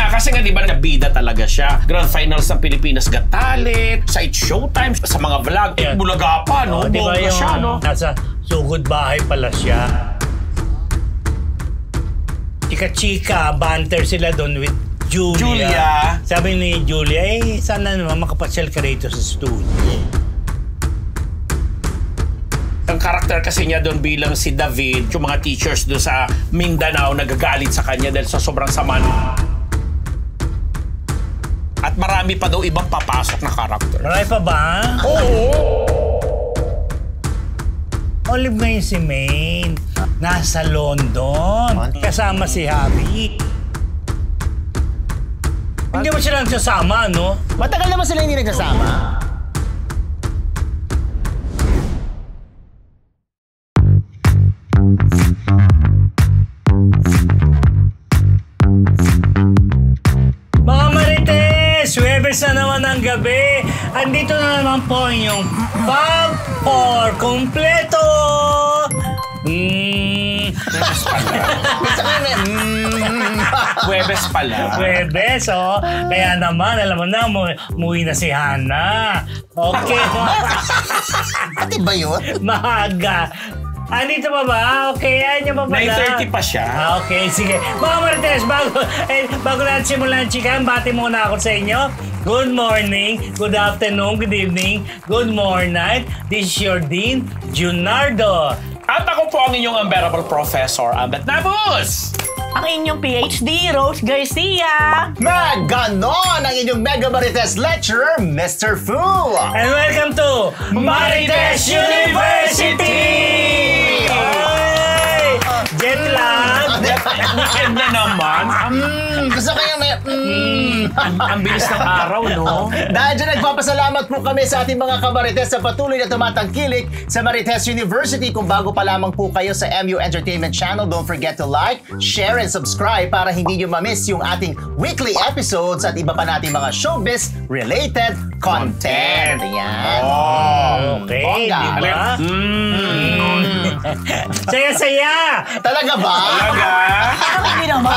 kasi nga di ba nabida talaga siya. Grand Finals ng Pilipinas Got Talent, sa It's Showtime, sa mga vlog. Bulaga pa, no? Diba Bongga siya, no? Nasa sugod bahay pala siya. Chika-chika, banter sila doon with Julia. Sabi ni Julia, sana naman makapasyal ka rito sa studio. Ang karakter kasi niya doon bilang si David, yung mga teachers doon sa Mindanao nagagalit sa kanya dahil sa sobrang sama. At marami pa daw ibang papasok na karakter. Marami pa ba? Oo! Olive ngayon si Maine. Nasa London. Kasama si Harry. Hindi mo sila nagsasama, no? Matagal naman sila hindi nagsasama. Mga Marites! Webes na naman ang gabi. Andito na naman po yung Fab for Kompleto! Huwebes pala. Huwebes, oh. Kaya naman, alam mo na, umuwi na si Hana. Okay. Ate ba yun? Maaga. Andito pa ba? Okay, yan yung pa pala. 9:30 pa siya. Okay, sige. Mga Marites, bago natin simulan, chika, bati muna ako sa inyo. Good morning, good afternoon, good evening, good morning. This is your Dean, Junardo. At ako po ang inyong unbearable professor, Ambet Nabus! Ang inyong PhD, Rose Garcia! Ganon ang inyong Mega Marites lecturer, Mr. Fu! And welcome to Marites University! Jet lag! Weekend na naman. Gusto kaya may... Ang bilis ng araw, no? Dahil dyan, nagpapasalamat po kami sa ating mga kamarites sa patuloy na tumatangkilik sa Marites University. Kung bago pa lamang po kayo sa MU Entertainment Channel, don't forget to like, share, and subscribe para hindi nyo mamiss yung ating weekly episodes at iba pa nating mga showbiz-related content. Ayan. Okay, Bongga. di ba? Saya-saya! Talaga ba? Talaga? Hindi naman.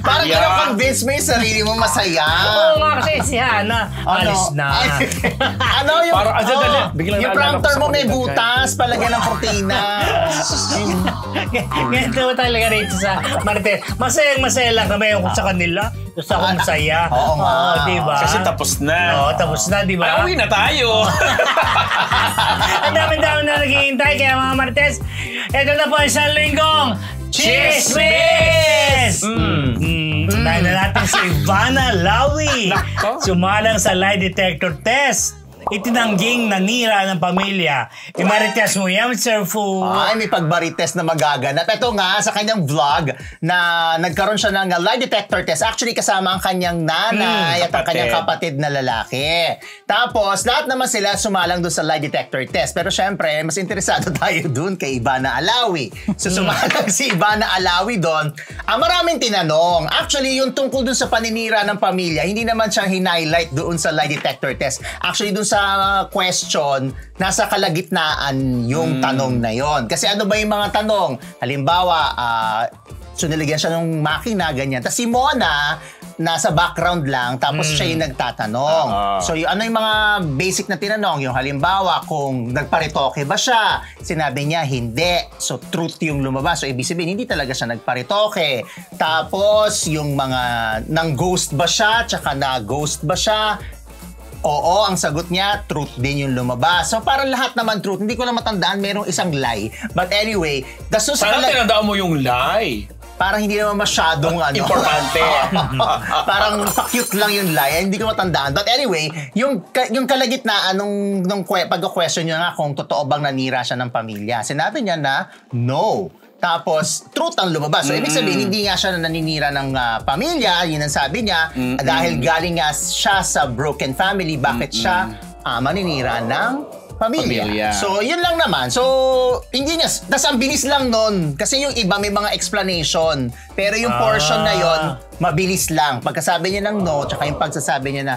Parang convince mo yung sarili mo masaya. Oo nga kasi si Hana, alis na. Ano yung... Parang, biglang yung naalala ko prompter sa mo may kapatid. butas, palagyan ng kortina. Ganito talaga rito sa Marites. Masayang-masaya lang kami kung sa kanila. Gusto ako masaya. Oo nga. Diba? Kasi tapos na. Oo, tapos na, di ba? Ay, uwi na tayo. Ang dami-dami na naghihintay kaya mga Marites. Ito na po isang linggong Chismis! Dahil na natin si Ivana Lawi. Sumalang sa lie detector test. Itinangging nanira ng pamilya. Marites mo yan, Sir Fu. Ay, may pagbarites na magaganap. Ito nga, sa kanyang vlog, na nagkaroon siya ng lie detector test. Actually, kasama ang kanyang nanay at ang kanyang kapatid na lalaki. Tapos, lahat naman sila sumalang doon sa lie detector test. Pero syempre, mas interesado tayo doon kay Ivana Alawi. So, sumalang si Ivana Alawi doon. Maraming tinanong. Actually, yung tungkol doon sa paninira ng pamilya, hindi naman siyang hinighlight doon sa lie detector test. Actually, doon sa question, nasa kalagitnaan yung tanong na yon. Kasi ano ba yung mga tanong? Halimbawa, so nilagyan siya ng makina, ganyan. Tapos si Mona, nasa background lang, tapos siya yung nagtatanong. So ano yung mga basic na tinanong? Yung halimbawa, kung nagparitoke ba siya? Sinabi niya, hindi. So truth yung lumabas. So ibig sabihin, hindi talaga siya nagparitoke. Tapos yung mga, nang ghost ba siya? Tsaka na-ghost ba siya? Oo, ang sagot niya, truth din yung lumabas. So parang lahat naman truth. Hindi ko lang matandaan, merong isang lie. But anyway, Parang tinandaan mo yung lie. Parang hindi naman masyadong importante. Parang pa-cute lang yung lie. Hindi ko matandaan. But anyway, yung kalagitnaan nung pag-question niya nga kung totoo bang nanira siya ng pamilya. Sinabi niya na no. Tapos, truth ang lumabas. So, ibig sabihin, hindi nga siya naninira ng pamilya. Yun ang sabi niya. Dahil galing nga siya sa broken family, bakit siya maninira ng pamilya. So, yun lang naman. So, hindi niya... Tas ang bilis lang nun. Kasi yung iba may mga explanation. Pero yung portion na yon mabilis lang. Pagkasabi niya ng no, tsaka yung pagsasabi niya na,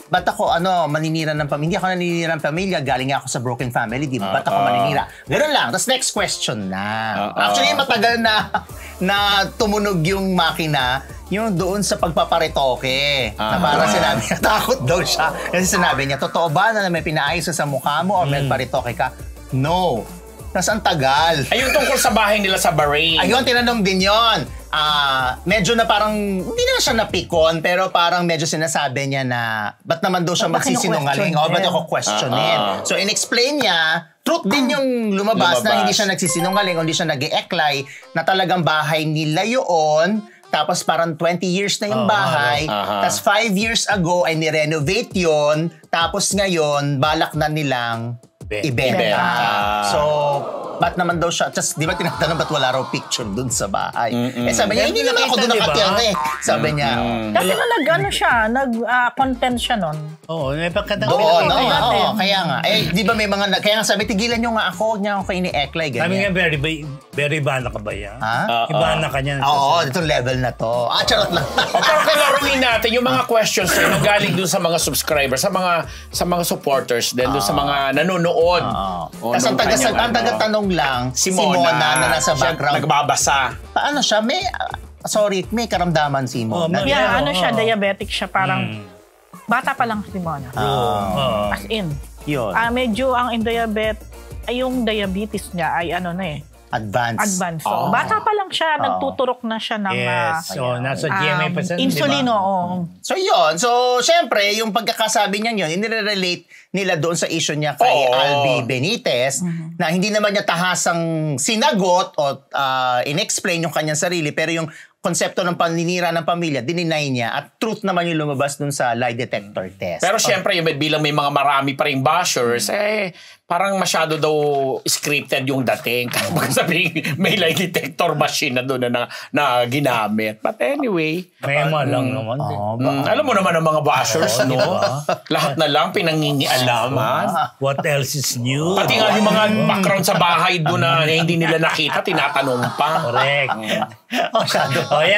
ba't ako, maninira ng pamilya? Hindi ako naninira ng pamilya. Galing ako sa broken family. Di ba? Ba't ako maninira? Ganun lang. Tapos next question na. Actually, matagal na tumunog yung makina. yung doon sa pagpaparitoke. Na parang sinabi niya, takot daw siya. Kasi sinabi niya, totoo ba na may pinaayos sa mukha mo o may paritoke ka? No. Nasaan tagal? Ayun tungkol sa bahay nila sa Bahrain. Ayun, tinanong din yon. Medyo na parang, hindi na siya napikon, pero parang medyo sinasabi niya na, ba't naman daw siya magsisinungaling? O, ba't ako questionin? So, in-explain niya, truth din yung lumabas na hindi siya nagsisinungaling, hindi siya nag-e-eklay, na talagang bahay nila yun. Tapos parang 20 years na yung bahay. Tapos 5 years ago ay nirenovate yun. Tapos ngayon, balak na nilang ibenta. So, ba't naman daw siya? Just, di ba tinatanong ba't wala raw picture dun sa bahay? Sabi niya, hindi naman ako dun nakatira. Sabi niya. Kasi nag-ano siya, nag-content siya nun. Oo, may pagkatang Kaya nga. Di ba may mga, kaya nga sabi, tigilan nyo nga ako, niya ako ini-eklay, ganyan. Sabi nga, very Ivana ka ba yan? Ivana ka niyan. Oo, itong level na to. Charot lang. Pero kalaruin natin yung mga questions na galing dun sa mga subscribers, sa mga supporters din, dun sa mga nanonood. Tapos ang taga-tanong lang, si Mona na nasa background. Nagbabasa. Paano siya? May karamdaman si Mona. Siya, diabetic siya. Parang, bata pa lang si Mona. As in. Yun. Medyo ang yung diabetes niya ay advanced. So, bata pa lang siya, nagtuturok na siya ng nasa GMA pa siya. insulin, So yun. So, syempre, yung pagkakasabi niya yun, inire-relate nila doon sa issue niya kay Albi Benitez na hindi naman niya tahasang sinagot o in-explain yung kanyang sarili, pero yung konsepto ng paninira ng pamilya, dininay niya at truth naman yung lumabas dun sa lie detector test. Pero syempre, yung bilang may mga marami pa rin bashers, parang masyado daw scripted yung dating. Kapag sabihin, may lie detector machine na doon na ginamit. But anyway. Mema lang naman. Alam mo naman ang mga bashers, no? Lahat na lang pinangingialaman. What else is new? Pati nga yung mga background sa bahay doon na hindi nila nakita, tinatanong pa. Correct.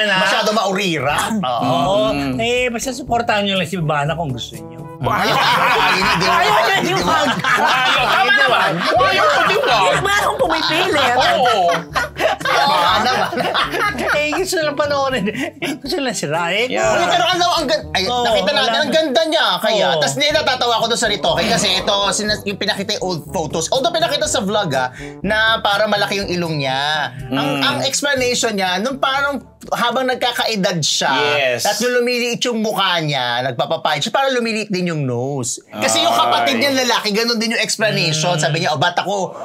Masyado maurira. Basta supportahan nyo lang si Ivana kung gusto nyo. Tama naman. Ayaw ko diwag. Wala akong pumipilit. Oo. Gusto lang panoorin. Gusto lang sirain. Pero nakita natin, ang ganda niya. Kaya, tapos natatawa ko doon sa Ritoke kasi ito, yung pinakita yung old photos. Although pinakita sa vlog na para malaki yung ilong niya. Ang explanation niya, nung parang habang nagkakaedad siya, at nung lumiliit yung mukha niya, nagpapapayat siya, parang lumiliit din yung nose. Kasi yung kapatid niya lalaki, ganun din yung explanation. Sabi niya, ba't ako,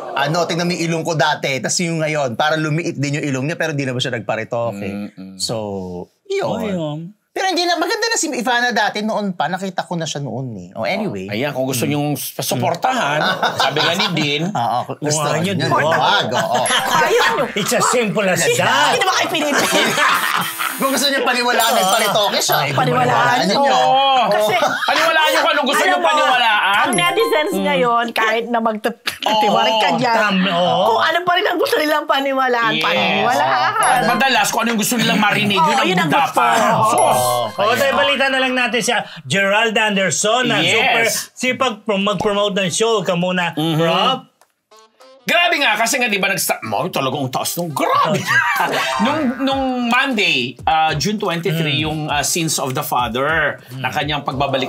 tingnan mo yung ilong ko dati, tapos yung ngayon, parang lumiit din yung ilong niya, pero di na ba siya nagparitoke. So, yun. Pero hindi na, maganda na si Ivana dati noon pa. Nakita ko na siya noon anyway. Ayan, kung gusto nyong suportahan, sabi nga ni Dean. Gusto nyo. Ayaw nyo. It's as simple as that. Hindi naman kayo pinipili. Kung gusto niyo paniwalaan, nagparitoke siya. Paniwalaan nyo. Kasi, paniwalaan nyo kung anong gusto nyo paniwalaan. Ang netizens ngayon, kahit na magtitiwarik ka dyan, kung ano pa rin ang gusto nilang paniwalaan, paniwalaan. Madalas, kung ano yung gusto nilang marinig, yun ang dapat. Tayo balita na lang natin si Gerald Anderson na super sipag mag-promote ng show. Ka muna, Rob. Grabe nga, kasi nga di ba talagang ang taas nung grabe. nung Monday, June 23, yung Sins of the Father, na kanyang pagbabalik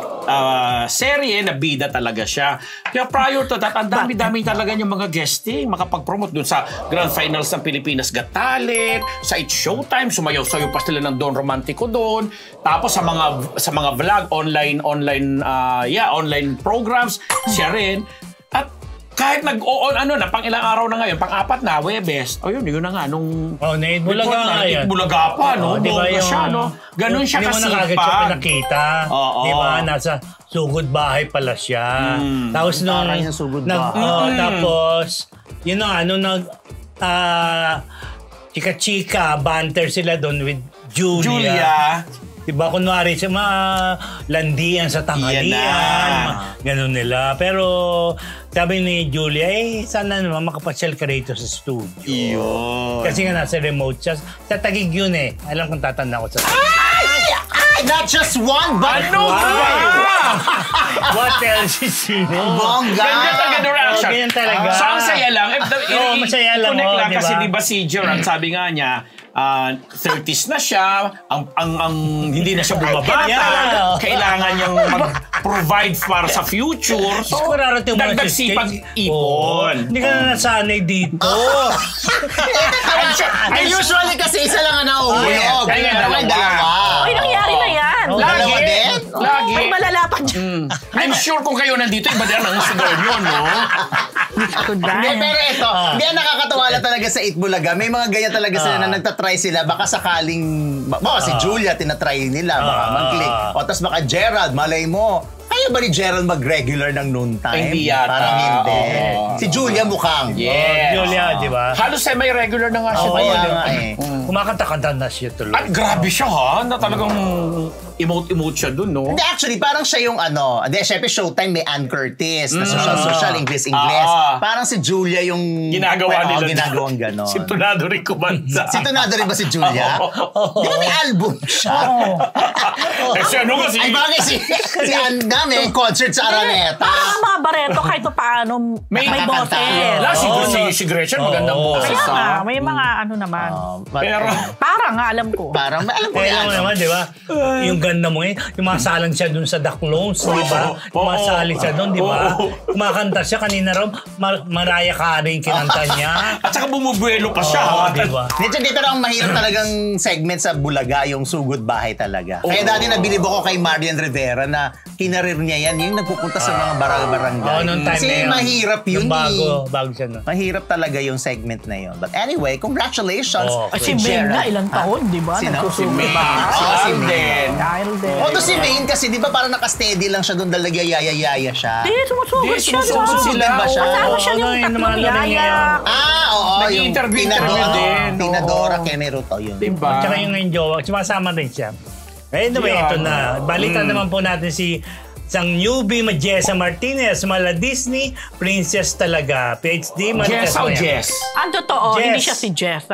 serye, na bida talaga siya. Kaya prior to that, ang dami-dami talaga yung mga guesting, makapag-promote dun sa Grand Finals ng Pilipinas Got Talent, sa It's Showtime, sumayaw-sayaw pa sila ng Don Romantico doon. Tapos sa mga vlog, online programs, siya rin. At kahit nag-on pang ilang araw na ngayon, pang-apat na, Webes. yun na nga, nung Bulaga nga yan. Bulaga pa, no? Diba Bongga siya, no? Ganun siya kasipag. Hindi mo na kagad siya pinakita. Diba? Nasa sugod bahay pala siya. Tapos tapos, yun na chika-chika, banter sila doon with Julia. Diba, kunwari sa mga landian sa tanghalian, ganun nila. Pero sabi ni Julia, sana naman makapasyal ka rito sa studio. Iyon. Kasi nga nasa remote siya. Sa Taguig yun Alam kong tatanda ko sa Not just one, but What else is he? Bongga. Ganda talaga the reaction. Ganyan talaga. So, ang saya lang. Masaya lang. Connect lang Diba? kasi diba si Gerard, sabi nga niya, 30s na siya, ang hindi na siya bumabata, Yeah. kailangan niyang mag-provide para sa future. So, dagdag sipag-ipon. Hindi ka na nasanay dito. Usually kasi isa lang ang nauhulog. Kaya Pero may dalawa. Ay, nangyari na yan. Dalawa din? Lagi. May malala pa dyan. I'm sure kung kayo nandito, iba din ang sugar nyo, no? Hindi, pero ito, hindi yan nakakatawa lang talaga sa Itbulaga. May mga ganyan talaga sila na nagtatry sila. Baka sakaling, baka si Julia tinatry nila, baka mag-click. O tas baka Gerald, malay mo. Kaya ba ni Gerald mag-regular ng noontime? Hindi yata. Parang hindi. Oo. Si Julia mukhang. Yes. Julia, di ba? Halos semi-regular na nga siya. Oo, kaya nga eh. Kumakanta-kanta na siya tuloy. At grabe siya ha, na talagang emote siya dun, no? Hindi, actually, parang siya yung hindi, syempre Showtime may Ann Curtis, na social, English. Parang si Julia yung Ginagawa nila. Ginagawang gano'n. Si Tunado rin kumanta. Si Tunado rin ba si Julia? Di ba may album siya? Eh, siya ano kasi? Ay, bagay si Ann nga, may concert sa Araneta. Parang mga Barreto kahit pa paano may nakakanta. boses. Si Gretchen, magandang boses. Kaya nga, ha? may mga ano naman. Pero, Parang nga, alam ko. Parang, alam ko Kaya mo naman, di ba? Yung ganda mo ngayon, yung masalang siya dun sa The Clones, di ba? Masali siya dun, di ba? Kumakanta siya, kanina raw, Mariah Carey kinanta niya. at saka bumubuelo pa siya. Di ba? Dito lang mahirap talagang segment sa Bulaga, yung Sugod Bahay talaga. Kaya dati nabilib ako kay Marian Rivera na kinarir niya yan, yung nagpupunta sa mga barangay. Noong time Kasi na yun. mahirap yun Bago siya no. Mahirap talaga yung segment na yun. But anyway, congratulations. Si Beng nga, ilang taon, di ba? Sino? Si May. Si May. Dahil din. Although si Maine kasi, di ba parang nakasteady lang siya doon dahil nagyayaya siya. Di, sumusugod siya. Sumusugod din ba siya? Kasama siya yung tatlong yaya. Oo. Nag-interview din. Tinadora Keneruto yun. Diba? Tsaka yung ngayon jowa, sumasama rin siya. Anyway, ito na. Balitan naman po natin si isang newbie Jessa Martinez, mala Disney, princess talaga. PhD, Jess o Jess? Ang totoo, Jess. hindi siya si Jess.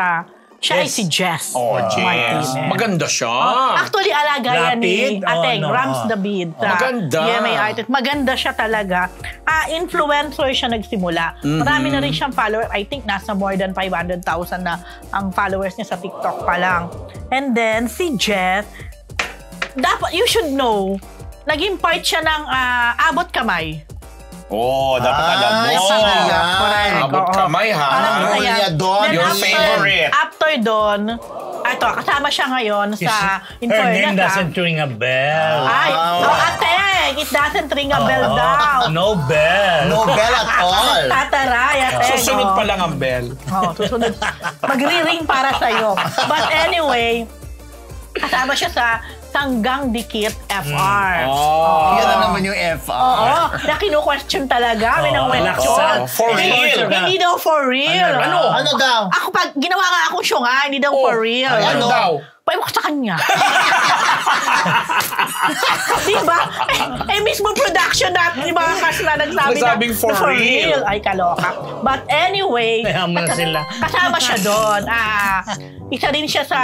Siya ay si Jess. Oh, Jess. Martinez. Maganda siya. Actually, alaga yan ni Rapid? Ateng, Oh, no. Rams David. Maganda. GMA artist. Maganda siya talaga. Influencer siya nagsimula. Marami na rin siyang follower. I think nasa more than 500,000 na ang followers niya sa TikTok pa lang. And then, si Jess, dapat, you should know, naging part siya ng Abot Kamay. Dapat alam mo. Correct. Abot Oo. kamay, ha? Alam mo na Role yan. niya doon. Then Your after- favorite. After doon, kasama siya ngayon sa In Her name Fairness, doesn't ring a bell. Ay, Ateng, it doesn't ring a bell daw. No bell. No bell at all. Tataray, Ateng. Susunod pa lang ang bell. Susunod. Magri-ring para sa'yo. But anyway, kasama siya sa Sanggang Dikit FR. Yan na naman yung FR. Oo, na kinu-question talaga. May nang laksa. For real. Hindi daw for real. Ano daw? Ako pag ginawa nga akong show nga, hindi daw for real. Ano daw? Paiwak sa kanya. Diba? Mismo production natin, yung mga cast na nagsabi Nagsabing na for real. Ay, kaloka. But anyway, Kaya mo na sila. kasama siya doon. Isa rin siya sa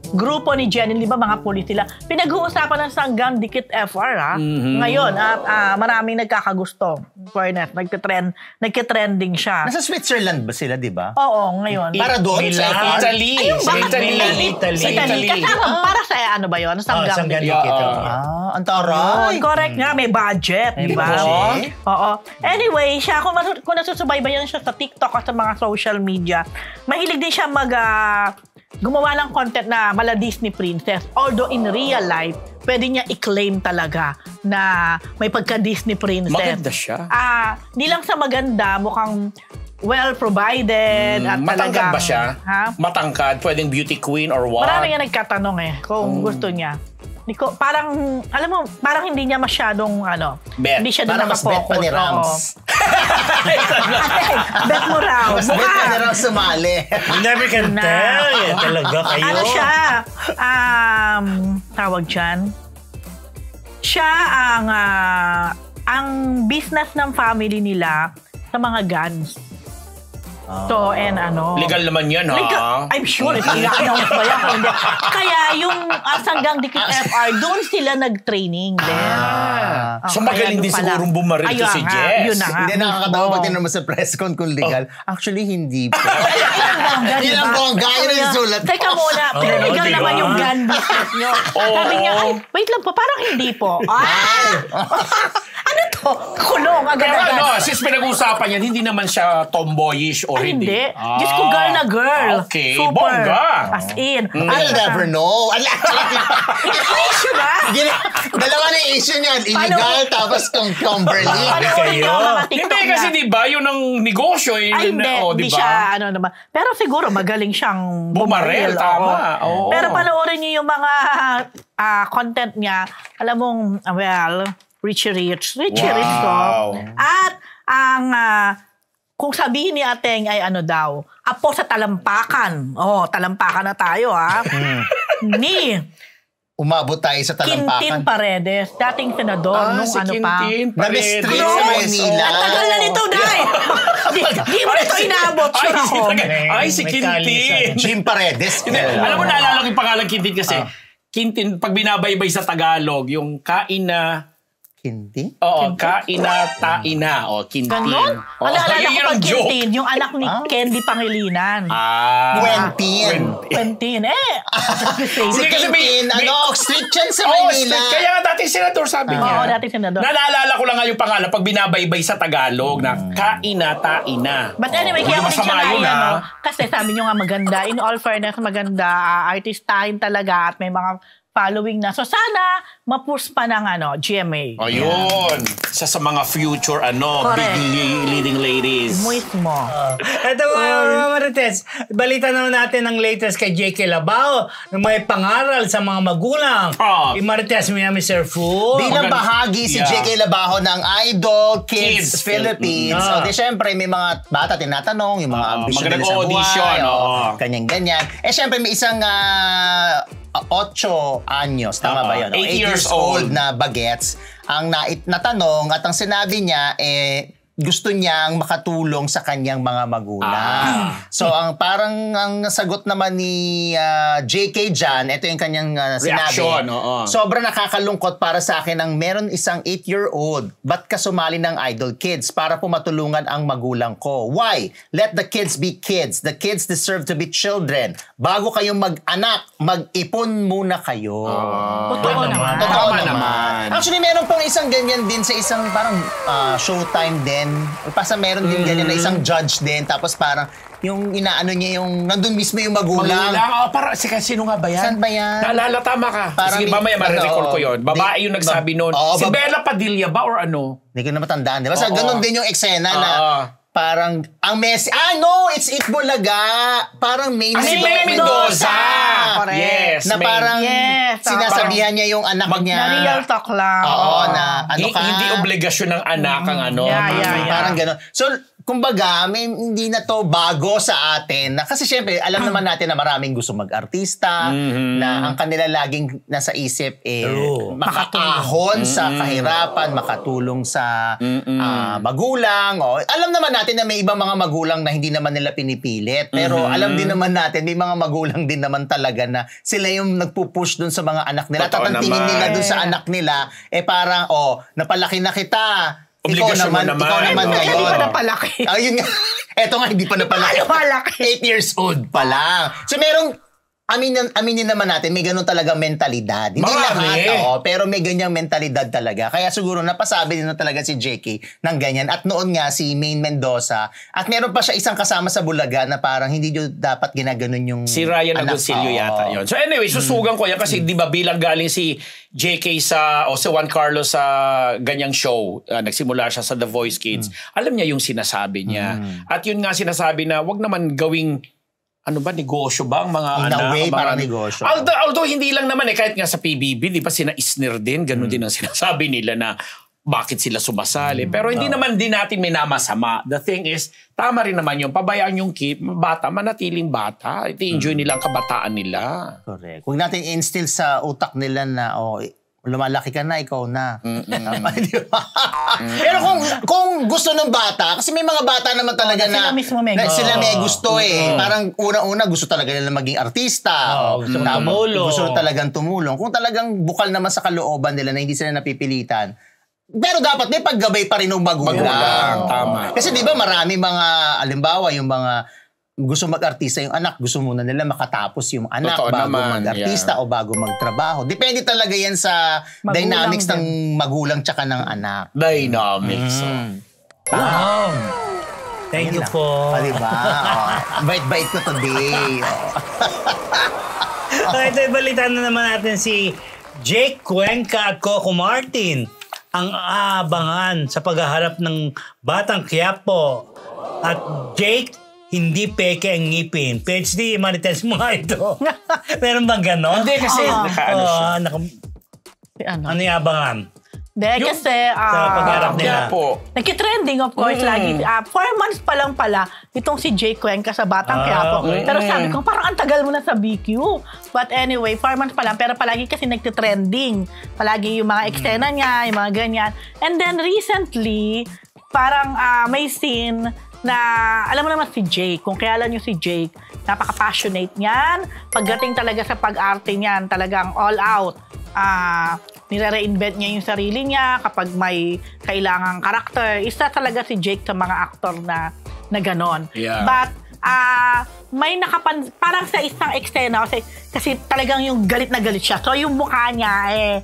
grupo ni Jenny, di ba mga pulis sila. Pinag-uusapan ng Sanggang Dikit FR, Ngayon, maraming nagkakagusto. Fairness, nagtitrending siya. Nasa Switzerland ba sila, di ba? Oo, ngayon. Para doon sa Milan. FR? Italy. Ayun ba? Italy. Kasama, para sa ano ba yun? Sanggang Sanggang Dikit. Dikit. Ang taray. Correct nga, may budget, di ba? budget. Oo. Anyway, siya, kung nasusubaybayan siya sa TikTok at sa mga social media, mahilig din siya gumawa ng content na mala Disney princess. Although in real life, pwede niya i-claim talaga na may pagka-Disney princess. Maganda siya. Di lang sa maganda, mukhang well-provided at Matangkad talagang... ba siya? Ha? Matangkad? Pwedeng beauty queen or what? Marami nga nagkatanong kung gusto niya. Parang, alam mo, parang hindi niya masyadong, Bet. hindi siya doon Parang mas bet nakapokus. pa ni Rams. Bet mo raw. Mas bet pa ni Rams sumali. You never can tell. Talaga kayo. Ano siya? Tawag dyan? Siya ang business ng family nila sa mga guns. So, and ano. Legal naman yan, ha? I'm sure, i-announce ba yan? Hindi. Kaya yung Sanggang Dikit FR, doon sila nag-training din. So magaling din sigurong bumaril to si Jess. Yun na nga. Hindi nakakatawa pati naman sa press con kung legal. Actually, hindi po. Ilang bongga, yun ang sulat. Teka muna, pero legal diba? naman yung gun business nyo. Sabi niya, ay, wait lang po, parang hindi po. Ano to? Kulong, Pero agad-agad. since pinag-uusapan yan, hindi naman siya tomboyish or Ay, hindi. hindi. Diyos ko, girl na girl. Okay, Super. bongga. As in. I'll never know. Issue na. Dalawa na yung issue niyan. Illegal, tapos kung Kimberly. Panoorin niyo ang mga TikTok Hindi kasi di ba yun ang negosyo. Ay, hindi. Hindi siya, ano naman. Pero siguro magaling siyang Bumaril, tama. Oo. Pero panoorin niyo yung mga content niya. Alam mong, well, Richie Rich to. At ang, kung sabihin ni Ateng ay ano daw, apo sa talampakan. Talampakan na tayo, ni Umabot tayo sa Quintin talampakan. Paredes, dating senador nung si ano pa. Quintin Na-miss Paredes. sa Maynila. Ang tagal na nito, Day! Di mo nito inaabot siya ako. Ay, si May Quintin. kalisan. Jim Paredes. Alam mo, naalala ko yung pangalan Quintin kasi Quintin, pag binabaybay sa Tagalog, yung kain na... Quintin? Oo, kaina, taina. O, Quintin. Ganon? Alala ko yun pag ang joke. Quintin, yung anak ni Candy Pangilinan. Quentin. Si Hindi kasi Quintin, street yan sa Oo, Maynila. kaya nga dati senador sabi niya. Oo, dating senador. Naalala ko lang nga yung pangalan pag binabaybay sa Tagalog na kaina, taina. But anyway, Hindi kaya ko rin siya masama yun, na, ha? kasi sabi nyo nga maganda. In all fairness, maganda. Artistahin talaga at may mga following na. So sana ma-push pa ng GMA. Ayun. Isa sa mga future Correct. big leading ladies. Mismo. Ito mga Marites, balita naman natin ang latest kay J.K. Labao na may pangaral sa mga magulang. Marites, Mr. Fu. Bilang bahagi si J.K. Labajo ng Idol Kids Kids Philippines. O di syempre may mga bata tinatanong, yung mga ambisyon nila sa mag-audition, buhay. Ganyan-ganyan. Syempre may isang 8 anyos, tama ba yun? 8 years old na bagets ang natanong at ang sinabi niya gusto niyang makatulong sa kanyang mga magulang. So ang sagot naman ni JK Jan, ito yung kanyang sinabi. Reaction, Sobrang nakakalungkot para sa akin ang meron isang 8-year-old. Ba't ka sumali ng Idol Kids para po matulungan ang magulang ko? Why? Let the kids be kids. The kids deserve to be children. Bago kayong mag-anak, mag-ipon muna kayo. Totoo naman. Totoo Tama naman. Actually, meron pang isang ganyan din sa isang parang Showtime din. Basta meron din ganyan na isang judge din. Tapos parang yung inaano niya yung nandun mismo yung magulang. Sino nga ba yan? Saan ba yan? Naalala, tama ka. Parang Sige, mamaya marirecord ko yun. Babae yung nagsabi nun. Si Bella Padilla ba or ano? Hindi ko na matandaan. Diba? Basta ganun din yung eksena na parang ang message. It's Itbulaga. Parang May Mendoza. Correct. Yes. Na parang sinasabihan niya yung anak niya. Na real talk lang. Oo, na ka. Hindi obligasyon ng anak ang Yeah. Parang gano'n. So, kumbaga, hindi na to bago sa atin. Kasi syempre, alam naman natin na maraming gusto mag-artista, na ang kanila laging nasa isip makakahon sa kahirapan, makatulong sa magulang. Alam naman natin na may ibang mga magulang na hindi naman nila pinipilit. Pero alam din naman natin, may mga magulang din naman talaga na sila yung nagpupush dun sa mga anak nila. Totoo Tatantingin naman. nila dun sa anak nila, parang, napalaki na kita. Obligasyon mo naman. Ikaw naman ngayon. Hindi pa napalaki. Ayun nga. Eto nga, hindi pa napalaki. Malaki. 8 years old pa lang. So merong, aminin naman natin, may ganun talaga mentalidad. Hindi Marami. lahat, pero may ganyang mentalidad talaga. Kaya siguro napasabi din na talaga si JK ng ganyan. At noon nga si Maine Mendoza. At meron pa siya isang kasama sa Bulaga na parang hindi nyo dapat ginaganon yung Si Ryan anak. Agoncillo yata yun. So anyway, susugan ko yan kasi di ba bilang galing si JK si Juan Carlos sa ganyang show, nagsimula siya sa The Voice Kids, alam niya yung sinasabi niya. At yun nga sinasabi na wag naman gawing negosyo ba ang mga In anak? a way, parang negosyo. Although hindi lang naman kahit nga sa PBB, di ba sina-isner din, ganun din ang sinasabi nila na bakit sila sumasali. Pero hindi naman din natin minamasama. The thing is, tama rin naman yung pabayaan yung bata, manatiling bata. Ito enjoy nila ang kabataan nila. Correct. Huwag natin instill sa utak nila na lumalaki ka na, ikaw na. Di ba? Pero kung gusto ng bata, kasi may mga bata naman talaga sila mismo may gusto. sila may gusto eh. Parang una-una gusto talaga nila maging artista. Gusto tumulong. Gusto talagang tumulong. Kung talagang bukal naman sa kalooban nila na hindi sila napipilitan, pero dapat may paggabay pa rin ng magulang. Tama. Kasi di ba marami mga, alimbawa, yung mga gusto mag-artista yung anak, gusto muna nila makatapos yung anak Totoo bago naman, mag-artista o bago magtrabaho. Depende talaga yan sa Magulang dynamics din. ng magulang tsaka ng anak. Dynamics. Wow. Thank you po. Diba? Bait-bait ko today. Ito, ibalitan na naman natin si Jake Cuenca at Coco Martin. Ang aabangan sa paghaharap ng Batang Quiapo. At Jake, hindi peke ang ngipin. PhD, Marites mo nga ito. Meron bang gano'n? Hindi kasi Ano yung abangan? Hindi, kasi Sa pagharap nila. nagkitrending of course lagi. 4 months pa lang pala itong si Jake Cuenca sa Batang Quiapo. okay. Pero sabi ko, parang ang tagal mo na sa BQ. But anyway, 4 months pa lang. Pero palagi kasi nagtitrending. Palagi yung mga eksena niya, yung mga ganyan. And then recently, parang may scene na, alam mo naman si Jake, kung kaya alam nyo si Jake, napaka-passionate niyan. Pagdating talaga sa pag-arte niyan, talagang all out. Nire-reinvent niya yung sarili niya kapag may kailangang karakter. Isa talaga si Jake sa mga aktor na ganon. Yeah. But, may parang sa isang eksena, kasi talagang yung galit na galit siya. So, yung mukha niya,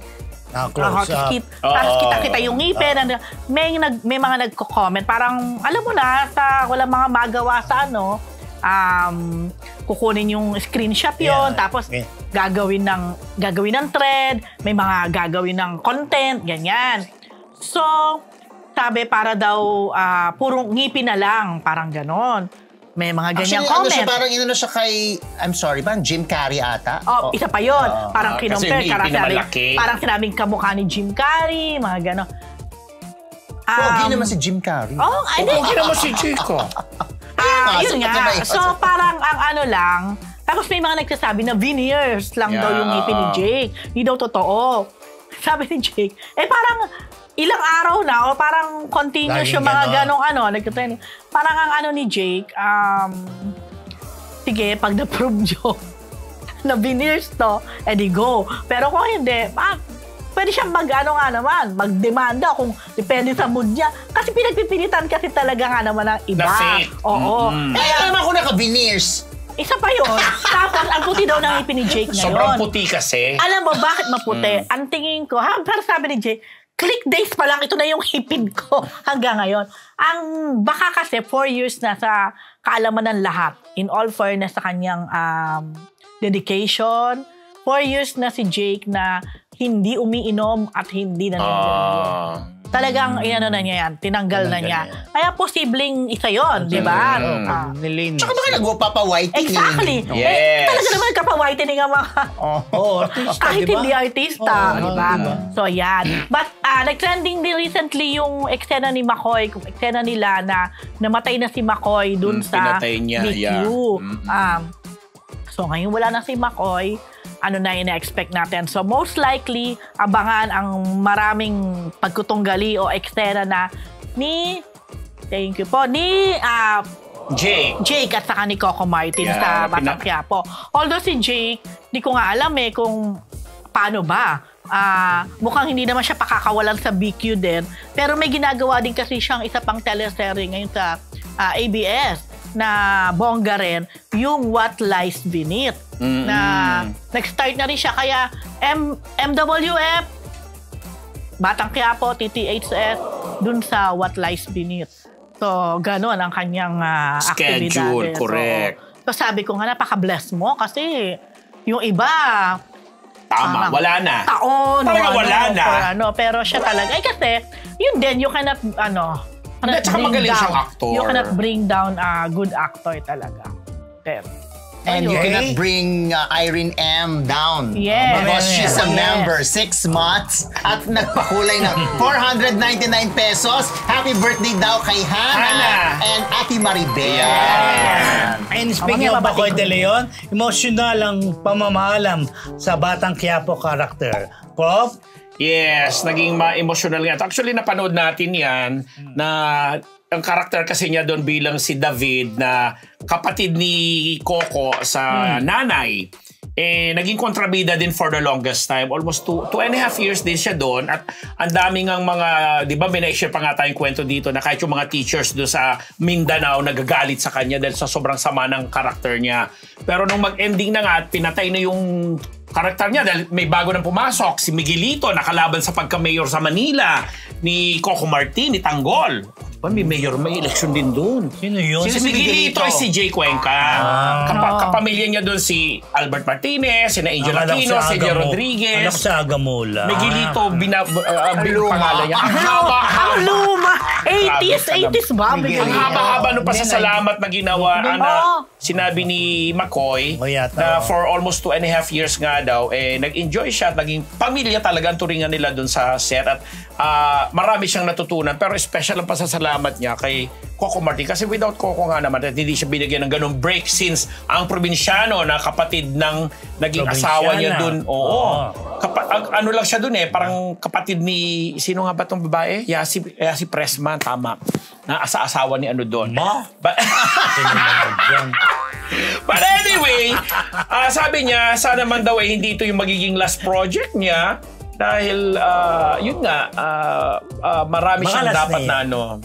Close up. Tapos kita-kita yung ngipin. May mga nagko-comment. Parang, alam mo na, walang mga magawa sa kukunin yung screenshot yon, tapos gagawin ng thread, may mga gagawin ng content, ganyan. So, sabi para daw purong ngipin na lang, parang ganon. May mga ganyang comment. Siya, parang inano siya kay, I'm sorry, parang Jim Carrey ata? Isa pa yun. Parang kinumpare. Parang sinabing kamukha ni Jim Carrey, mga ganon. Pogi naman si Jim Carrey. Pogi naman si Chico. Yun nga. So, parang ang lang, tapos may mga nagsasabi na veneers lang daw yung ngipin ni Jake. Hindi daw totoo. Sabi ni Jake, parang ilang araw na, o parang continuous yung mga ganong nagtatraining. Parang ang ni Jake, sige, pag na-prove nyo na veneers to, edi go. Pero kung hindi, pwede siyang magdemanda kung depende sa mood niya. Kasi pinagpipilitan kasi talaga naman ang iba. Na-fit. Oo. Alam ako naka-veneers. Isa pa yun. Tapos, ang puti daw ng ngipin ni Jake ngayon. Sobrang puti kasi. Alam mo, bakit maputi? Ang tingin ko, pero sabi ni Jake, click days pa lang, ito na yung ngipin ko hanggang ngayon. Baka kasi 4 years na sa kaalaman ng lahat. In all fairness sa kanyang dedication, 4 years na si Jake na hindi umiinom at hindi naninigarilyo. Talagang na niya yan, tinanggal na niya. Kaya posibleng isa yun, di ba? Tsaka baka nagpapa-whitening. Exactly. Yes. Talaga naman nagpapa-whitening ang mga Artista, kahit di ba? hindi artista, di ba? So, yan. But, nag-trending din recently yung eksena ni McCoy, kung eksena nila na namatay na si McCoy dun sa pinatay niya, BQ. So, ngayon wala na si McCoy. Ano na ina-expect natin. So, most likely, abangan ang maraming pagkutunggali o eksena na ni Jake at saka ni Coco Martin sa Batang Quiapo. Although si Jake, di ko nga alam kung paano ba. Mukhang hindi naman siya pakakawalan sa BQ din. Pero may ginagawa din kasi siyang isa pang teleserye ngayon sa ABS na bongga rin, yung What Lies Beneath. Na nag-start na rin siya. Kaya MWF, Batang Quiapo, TTHS, dun sa What Lies Beneath. So, ganun ang kanyang schedule, aktibidades. correct. So, sabi ko nga, napaka-bless mo kasi yung iba, tama, wala na. Taon. Wala na. Pero siya talaga. Kasi, yun din, you cannot, Tsaka magaling siyang actor. You cannot bring down a good actor talaga. Pero, And you cannot bring Irene M down. Yes. Because she's a Yes. member. 6 months at nagpakulay ng 499 pesos. Happy birthday daw kay Hannah and Ate Maribel. And speaking of Bacoy de Leon, emotional ang pamamahalam sa Batang Quiapo character. Prof, Yes, naging ma-emotional nga. Actually, napanood natin yan na ang karakter kasi niya doon bilang si David na kapatid ni Coco sa nanay. Naging kontrabida din for the longest time. Almost 2.5 years din siya doon. At ang daming ang mga, di ba, may-share pa nga tayong kwento dito na kahit yung mga teachers doon sa Mindanao nagagalit sa kanya dahil sa sobrang sama ng karakter niya. Pero nung mag-ending na nga at pinatay na yung karakter niya dahil may bago nang pumasok, si Miguelito, nakalaban sa pagka-mayor sa Manila, ni Coco Martin, ni Tanggol. May mayor, may election din doon. Sino yun? Si Miguelito ay si Jay Cuenca. Kapamilya niya doon si Albert Martinez, si Angel Aquino, si Jay Rodriguez. Anak sa Agamula. Miguelito, pangalan niya. Ang luma! 80s ba? Ang haba-haba nung pasasalamat na ginawa na sinabi ni McCoy na for almost 2.5 years nga daw, nag-enjoy siya at naging pamilya talaga ang turingan nila doon sa set at marami siyang natutunan pero special ang pasasalamat niya kay Coco Martin kasi without Coco nga naman at hindi siya binigyan ng ganong break since ang probinsyano na kapatid ng naging asawa niya doon. Ano lang siya doon parang kapatid ni sino nga ba tong babae? Yasi Pressman, tama. Na asawa ni ano doon. But anyway, sabi niya sana man daw hindi ito yung magiging last project niya dahil yun nga marami siyang dapat na ano.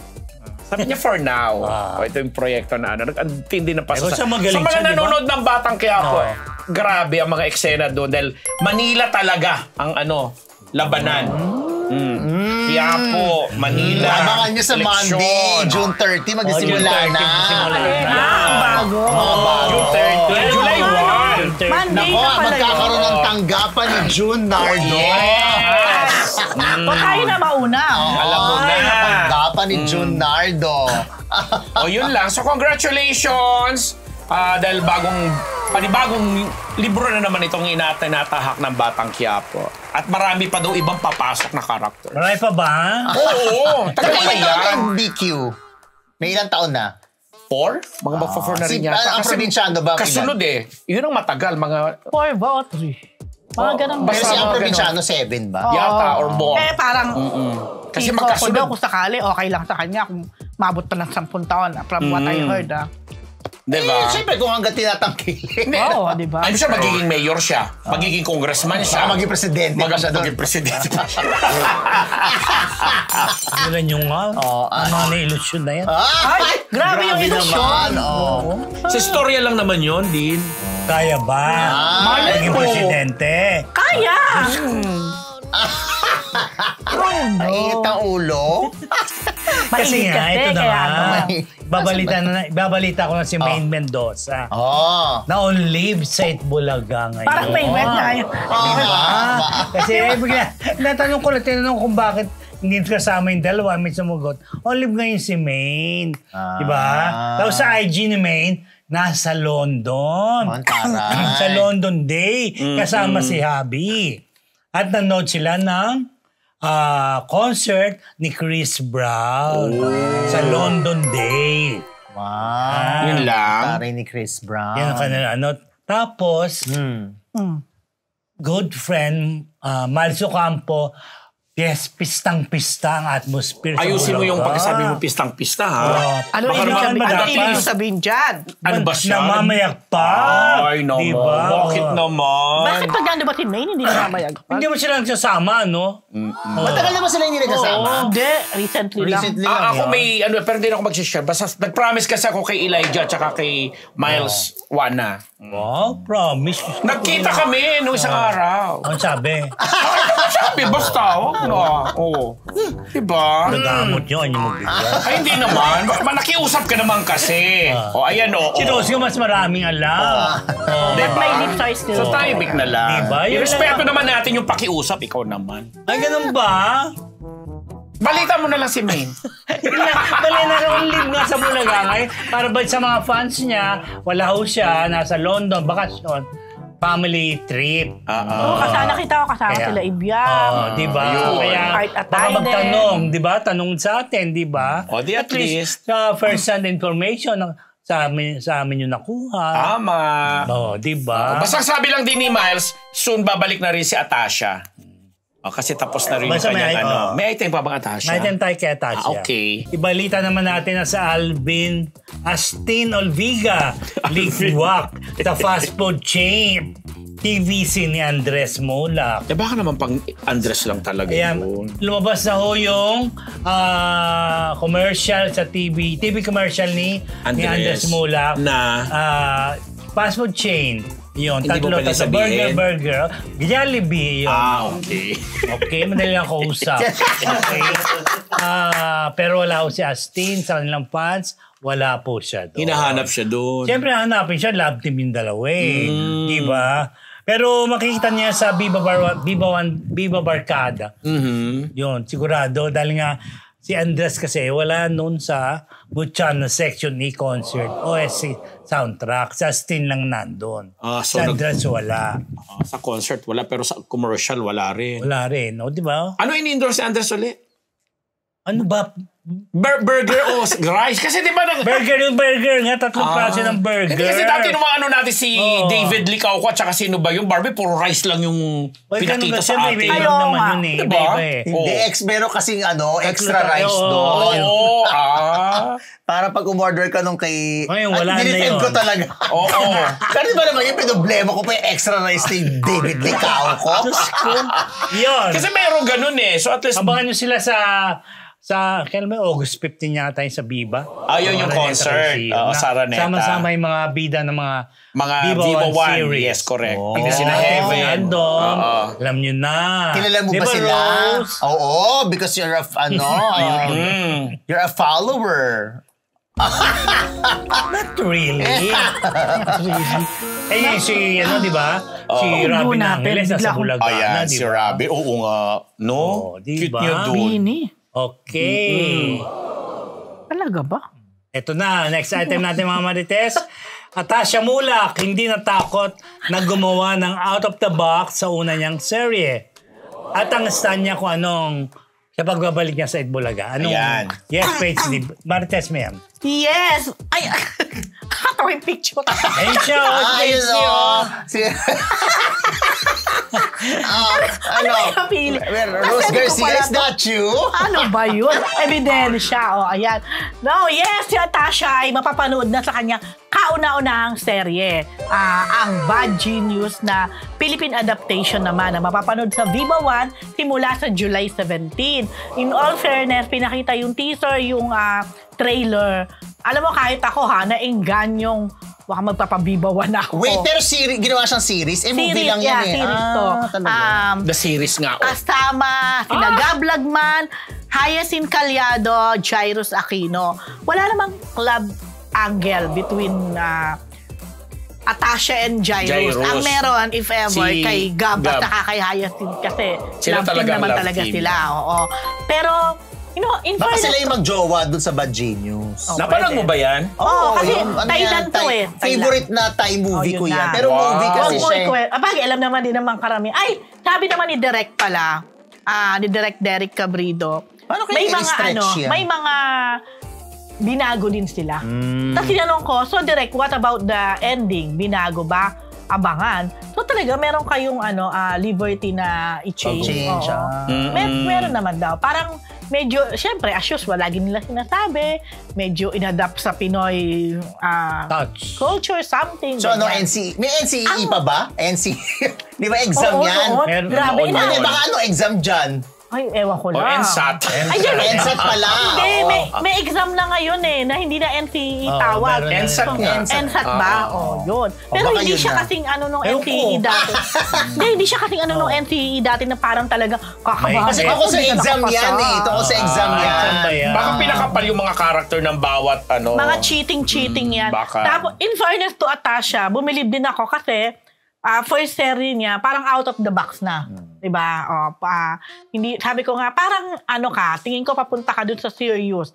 Sabi niya for now. Ito yung proyekto na ano. Nag-antindi ng pasasalamat. Sa mga nanonood ng Batang Quiapo, grabe ang mga eksena doon dahil Manila talaga ang ano, labanan. Quiapo, Manila. Abangan niyo sa Monday, June 30, magsisimula na. Bago. June 30. July 1. Monday Nako, na pala magkakaroon ng tanggapan ni June Nardo. Yes! O tayo na mauna. Alam mo na. Tanggapan ni June Nardo. Yun lang. So, congratulations! Dahil panibagong libro na naman itong inatahak ng Batang Quiapo. At marami pa daw ibang papasok na karakter. Marami pa ba? Oo! Tagal pa Nakailan taon yan. ang BQ? May ilang taon na? 4? Mga magpa-4 na rin yata. Ang probinsyano ba? Kasunod Yun ang matagal. Mga 4 ba o 3? Mga ganun ba? Pero si ang probinsyano 7 ba? yata or more. Parang Kasi si Coco magkasunod. daw kung sakali, okay lang sa kanya kung mabot pa ng 10 taon from what I heard. Diba? Siyempre kung hanggang tinatangkilin. Oo, diba? I'm sure magiging mayor siya. Magiging congressman siya. Magiging presidente pa siya doon. Magiging presidente pa siya. Ilan yung ano na ilusyon na yan? Ay, grabe yung ilusyon. Sa storya lang naman yun, Din. Kaya ba? Maging presidente? Kaya! Mainit ang ulo. Kasi Mainit nga, kasi, ito na kaya nga. Babalita ko na si Maine Mendoza. Na on leave sa Itbulaga ngayon. Parang favorite na yun. Kasi tinanong kung bakit hindi kasama yung dalawa, may sumugot. On leave ngayon si Maine. Diba? Tapos sa IG ni Maine, nasa London. Sa London Day. Kasama si Habi. At nanood sila ng concert ni Chris Brown sa London Day. Wow. Yun lang. Taray ni Chris Brown. Yan ang kanila. Tapos, good friend, Miles Ocampo, yes, pistang-pista ang atmosphere sa Ayusin mo yung Bulaga. pagkasabi mo pistang-pista, ha? Ano ibig sabihin dyan? Ano ba siya? Namamayag pa. Ay, naman. Diba? Bakit naman? Bakit pag nandun ba si Maine hindi namamayag? Hindi mo sila nagsasama, no? Matagal na ba sila hindi nagkasama? Hindi, recently lang. Ako may, basta nag-promise kasi ako kay Elijah at kay Miles Wana. Wow, promise. Nagkita kami nung isang araw. Ano sabi? Sabi, basta, oo. Diba? Nagamot nyo, ano mo bigyan? Ay, hindi naman. Nakiusap ka naman kasi. Ayan, oo. Si Rosio mas maraming alam. But may lip size nila. So, timing na lang. Diba? Yun Irespeto lang. naman natin yung pakiusap. Ikaw naman. Ay, ganun ba? Balita mo na lang si Maine. Dali na rin live nga sa Bulaga ngayon. Para ba sa mga fans niya, wala ho siya, nasa London, bakasyon, family trip. Kasama kasama sila Ibiang. Di ba? Kaya Art at baka Tide. magtanong, di ba? Tanong sa atin, di ba? O, di at least. First-hand information sa amin yung nakuha. Tama. Di ba? Basta sabi lang din ni Miles, soon babalik na rin si Atasha. Kasi tapos na rin yung Basta kanyang may- May item pa bang Atasha? May tayo kay Atasha. Okay. Ibalita naman natin na sa Astin Olviga, Ligwak, the fast food chain, TVC ni Andres Mola. Baka naman pang Andres lang talaga Ayan, yun. lumabas na ho yung commercial sa TV commercial ni Andres Mola na fast food chain. Yun, Hindi mo pwede sabihin? burger. Jollibee yun. Okay. Okay, madali lang kausap. Okay. Pero wala ho si Astin sa kanilang fans. Wala po siya doon. Hinahanap siya doon. Siyempre, hanapin siya. Love team yung dalawa eh. Diba? Pero makikita niya sa Viva Barkada. Yun, sigurado. Dahil nga, si Andres kasi wala noon sa Butchana section ni concert OSC soundtrack. Sa Astin lang nandun. So si Andres wala. Sa concert wala, pero sa commercial wala rin. Wala rin, no? Diba? Ano in-endorse si Andres ulit? Ano ba? Burger o rice? Kasi di ba Burger nga. Tatlong klase ng burger. Hindi kasi dati nung ano natin si David Licauco at saka sino ba yung Barbie, puro rice lang yung pinakita sa atin. Iba naman yun eh. Diba? Iba eh. Hindi, meron kasing extra rice doon. Oo. Para pag umorder ka nung kay... Ngayon, wala na dinefend yun. ko talaga. Oo. Kasi ba naman yung pinoblema ko pa yung extra rice ni David Licauco? Yun. Kasi meron ganun eh. So at least... Abangan nyo sila sa kailan ba August 15 yata yung sa Viva. Ayun yung concert. Sa Araneta. Sama-sama yung mga bida ng mga Viva One. series. Yes, correct. Oh. Hindi sina Heaven. Nandun. Alam nyo na. Kilala mo ba Diba, sila? Rose? Oo, because you're you're a follower. Not really. Not really. Eh, si, di ba? Si Robin Angeles nasa Bulaga na, Ayan, di si ba? Robbie. Oo nga. No? Di Cute ba? niya doon. Bini. Okay. Talaga ba? Ito na, next item natin mga Marites. Atasha Mulak, hindi natakot na gumawa ng out of the box sa una niyang serye. At ang stand niya kung anong sa pagbabalik niya sa Itbulaga. Anong, Ayan. Yes, Paige, Marites mo yan. Yes! Ay, katawa yung picture. Ayun siya, Ayun Paige, o. Ano? yung napili? Rose Kasi hindi ko Garcia, pala is that you? Ano ba yun? Ebidensya. O, ayan. No, yes, si Atasha ay mapapanood na sa kanyang kauna-unahang serye. Ang Bad Genius na Philippine adaptation naman na mapapanood sa Viva One simula sa July 17. In all fairness, pinakita yung teaser, yung trailer. Alam mo, kahit ako naingganyong baka magpapabibawan ako. Wait, pero ginawa siyang series? Movie lang yan eh. Series to. Talaga. The series nga. Kasama sina Gab Lagman, Hyacinth Calyado, Jairus Aquino. Wala namang club angle between Atasha and Jairus. Ang meron, if ever, kay Gab at saka kay Hyacinth kasi Sila love team naman love talaga team. sila. Oo. Pero, in Baka fairness, sila yung magjowa dun sa Bad Genius. Napanood mo ba yan? Oo, kasi yun. Thailand to eh. Favorite na Thai movie Oh, ko yun yan. na. Pero movie kasi Huwag mo siya. Bagay, alam naman din naman karami. Ay, sabi naman ni Direk pala, ni Direk Derek Cabrido, Paano kaya i-stretch yan? may mga binago din sila. Tapos tinanong ko, so Direk, what about the ending? Binago ba? Abangan. So talaga, meron kayong liberty na i-change. Change, Oo. Meron naman daw. Parang medyo, syempre, as usual, lagi nila sinasabi, medyo inadapt sa Pinoy Touch. culture, something. So ano, ganyan. may NCE pa ba? NCE? Di ba exam Oo, yan? oo. Meron. Grabe Oo, na. Hindi, baka ano exam dyan? Ay, ewan ko lang. NSAT. Ayun, NSAT pala. Hindi, may exam na ngayon na hindi na NCE tawag. meron na. NSAT nga. NSAT ba? Yun. Pero baka hindi yun siya na. kasing nung Ewan NCE ko. dati. Hindi siya kasing nung NCE dati na parang talaga kakabahan. Kasi May- ako sa Hindi ka exam nakapasa. yan eh. Ito ko sa exam yan. exam ba yan? Baka pinakapal yung mga character ng bawat Mga cheating yan. baka. Tapos, in fairness to Atasha, bumilib din ako kasi first series niya, parang out of the box na. Diba? Hindi, sabi ko nga, parang tingin ko papunta ka dun sa serious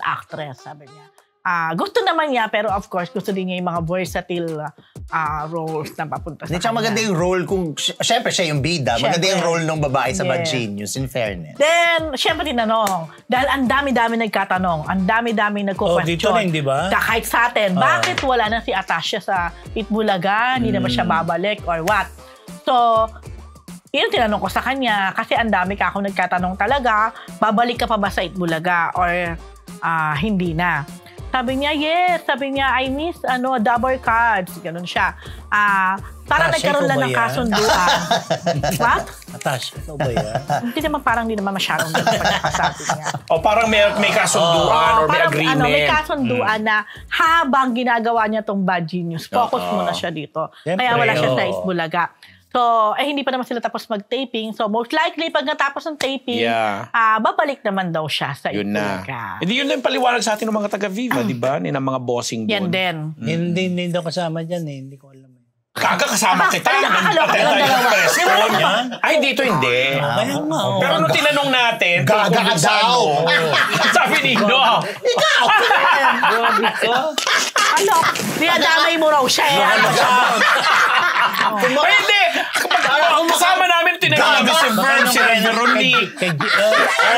actress, sabi niya. Gusto naman niya, pero of course, gusto din niya yung mga versatile roles na papunta sa Hindi, tsaka maganda yung role kung, syempre siya yung bida. Maganda Syempre. yung role ng babae sa Bad Yes. Genius, in fairness. Then, syempre tinanong. Dahil ang dami-dami nagkatanong. Ang dami-dami nagko-question. dito rin, di ba? Kahit sa atin, bakit wala na si Atasha sa Itbulaga? Hindi na ba siya babalik or what? So, yun tinanong ko sa kanya kasi ang dami ka ako nagkatanong talaga, babalik ka pa ba sa Itbulaga or hindi na. Sabi niya, yes. Sabi niya, I miss double cards. Ganun siya. Parang Natasha, nagkaroon ikaw lang ba ng yan? kasunduan. What? Natasha, ito ba yan? Hindi naman masyadong pagkakasabi niya. O parang may kasunduan or may Parang, agreement. may kasunduan na habang ginagawa niya tong Bad Genius, focus muna siya dito. Siyempre, Kaya wala siya sa oo. Itbulaga. So, hindi pa naman sila tapos mag-taping. So, most likely, pag natapos ng taping, babalik naman daw siya sa Yun na. Itbulaga. Hindi yun na yung paliwanag sa atin ng mga taga-Viva, di ba? Ni ng mga bossing doon. Yan din. Hindi daw kasama dyan eh. Hindi ko alam. Kaga kasama kita. Nakakaloka Nag-attend lang tayo ng dalawa. press con. Ay, dito hindi. Kaya nga. Pero nung tinanong natin, Gaga tungkol ka sa daw. sabi ni Ino, Ikaw! Grabe ko. Dinadamay mo raw siya. ay hindi, kasama namin tinanong namin si Vern, si Veronique. Hindi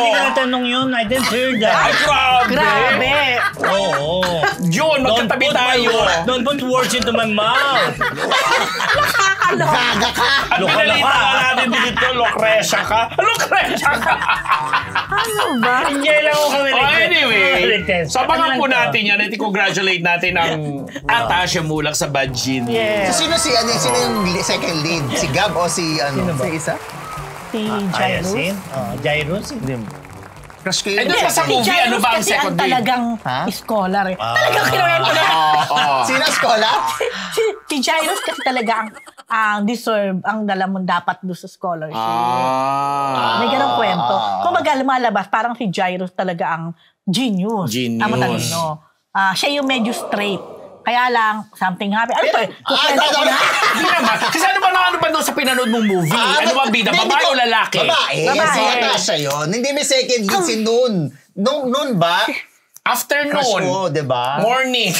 ka natanong yun. I didn't hear that. Ay, grabe. Grabe. Oo. Jun, magkatabi tayo. Don't put words into my mouth. Gaga ka! At pinalita ka natin dito, Lucrecia ka. Lucrecia ka. Ano ba? Enjoy lang ako kami. Anyway, sabangan po natin yan at i-congratulate natin ang Natasha Mulak sa Bad Genius. Yeah. So, sino yung second lead? Si Gab o si ba? Si isa? Si Jairus. Jairus? Hindi. Crush ko Eh, yun. doon pa sa Si movie, ano Jairus ba ang kasi second ang lead? talagang Ha? scholar eh. Talagang kinuwento na. Sino Skola? Si Jairus kasi talaga ang deserve, ang dalamon dapat doon sa scholarship. May ganong kwento. Kung lumalabas, parang si Jairus talaga ang genius. Genius. Ang matalino. Siya yung medyo straight. Kaya lang, something happened. Ano to eh? Kukwento ko na. Hindi naman. Kasi ano ba doon sa pinanood mong movie? Ano ba bida? Babae o lalaki? Babae. Babae. Si Natasha yun. Hindi may second lead si Noon. Noon ba? Crush Afternoon. ko, di ba? Morning.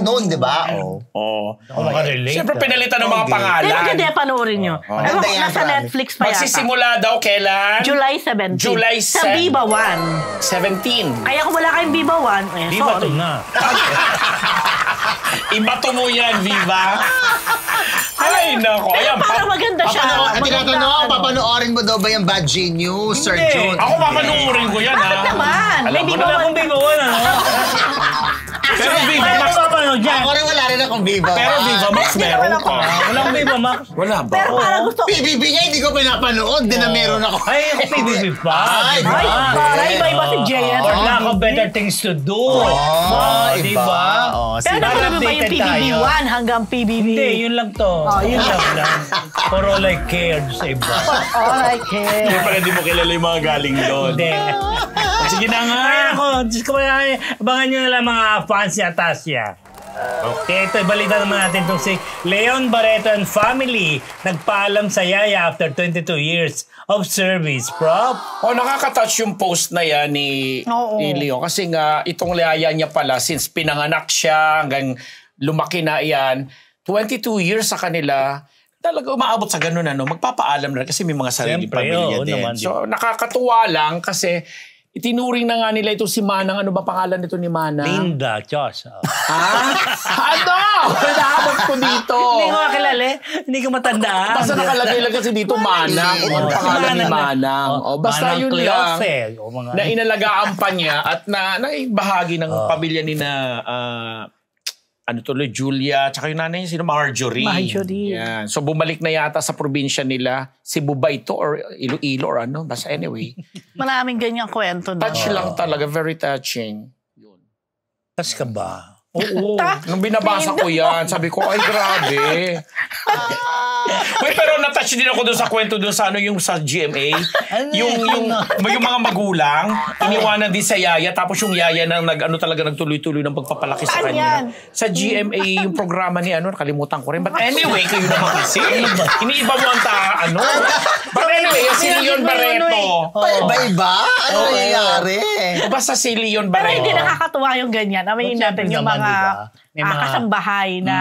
Noon, di ba? Oh. Ako makarelate. Siyempre pinalitan ng mga Okay. pangalan. Pero hindi, panoorin nyo. Ewan ko, Ganda yan, nasa grabe. Netflix pa yata. Magsisimula daw kailan? July 17. July Sa 7. Viva 1. 17. Kaya kung wala kayong Viva 1, Di ba ito sorry. na? Ibato mo yan, Viva. Ay, nako. Ayan, Parang maganda siya. Papanoorin mo daw ba yung Bad Genius, Sir Hindi. Jun? Ako papanuorin ko yan, Bakit ha? naman? Alam May mo Viva na. Wala 1. akong bigawan, ano? Pero Viva Wala Max. akong papanood dyan. Ako rin wala rin akong Viva. Pero Viva Max meron ka. Wala akong Viva Max. Wala ba? Pero parang gusto ko. PBB nga, hindi ko pinapanood. Din na meron ako. Ay, ako PBB pa. Ay, Diba? Ay, para iba-iba si JS. Wala akong better things to do. Di Diba? ba? Pero Dapat naman ba yung updated PBB tayo. 1 hanggang PBB? Hindi, yun lang to. Yun lang. For all I cared sa iba. Alright, Hindi pala di mo kilala yung mga galing doon. Hindi. Sige na nga. Ay, ako. Diyos ko, abangan nyo na lang mga fans ni Natasha. Okay, ito, balita naman natin itong si Leon Barreto and family. Nagpaalam sa yaya after 22 years of service, Prof. Nakaka-touch yung post na yan ni Leon. Kasi nga, itong yaya niya pala, since pinanganak siya hanggang lumaki na yan, 22 years sa kanila, talaga umaabot sa ganun, magpapaalam na kasi may mga sarili Siyempre, pamilya oo din. naman, So, nakakatuwa lang kasi itinuring na nga nila ito si Manang. Ano ba pangalan nito ni Manang? Linda, Diyos. Ano? Naabot ko dito. Hindi ko makilala. Hindi ko matandaan. Basta nakalagay lang kasi dito Manang. Kung ano pangalan ni Manang. Basta Manang yun lang. Cleofe. O mga... Na inalagaan pa niya at naibahagi ng pamilya ni na Julia, tsaka yung nanay niya, Marjorie. Marjorie. Yan. So bumalik na yata sa probinsya nila, Cebu ba ito or Iloilo or ano. Basta anyway, Maraming ganyang kwento na. touch lang talaga, very touching. Tas ka ba? Oo. Nung binabasa ko yan, sabi ko, ay grabe. Uy, pero na-touch din ako doon sa kwento doon sa yung sa GMA. yung mga magulang, iniwanan din sa yaya, tapos yung yaya na nagtuloy-tuloy ng pagpapalaki sa Saan kanya. yan? Sa GMA, yung programa ni nakalimutan ko rin. But anyway, kayo naman kasi. Iniiba mo ang But anyway, si Leon Barreto. Iba-iba? Ano nangyayari? Basta si Leon Pero Barreto. hindi nakakatuwa yung ganyan. Amayin natin yung naman, mga diba? May mga kasambahay na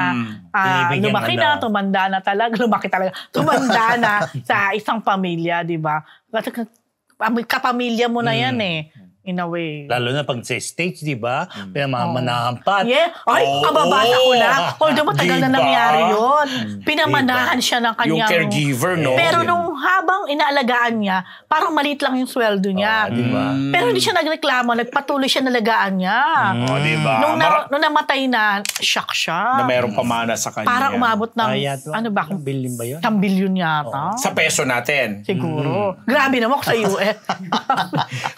binibigyan lumaki na, tumanda na talaga. Tumanda na sa isang pamilya, di ba? Kapamilya mo na yan eh. In a way. Lalo na pag sa stage, di ba? Pinamamanahampat. Yeah. Ay, kababasa ko lang. Although matagal na Diba? nangyari yun. Pinamanahan siya ng kanyang... Yung caregiver, no? Pero nung habang inaalagaan niya, parang maliit lang yung sweldo niya. Diba? Pero hindi siya nagreklamo, nagpatuloy siya nalagaan niya. Diba? Nung namatay na, shock siya. Na merong pamana sa kanya. Parang umabot ng, ano ba? Billion ba yun? 1 billion yata. Sa peso natin. Siguro. Grabe naman sa US.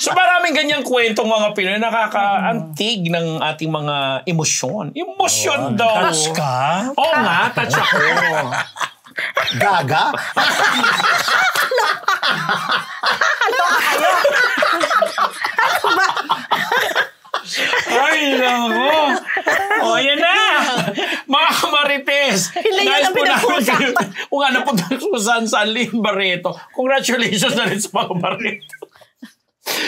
So maraming ganyang kwentong mga Pinoy, nakakaantig ng ating mga emosyon. Emosyon daw. Touch ka? Oo nga, touch ako. Gaga? Ay, nako. O, yan na. Mga Kamarites. Ilan yun ang pinag-uusapan? Kung nga napunta ko saan Lynn Barreto. Congratulations na rin sa mga Barreto.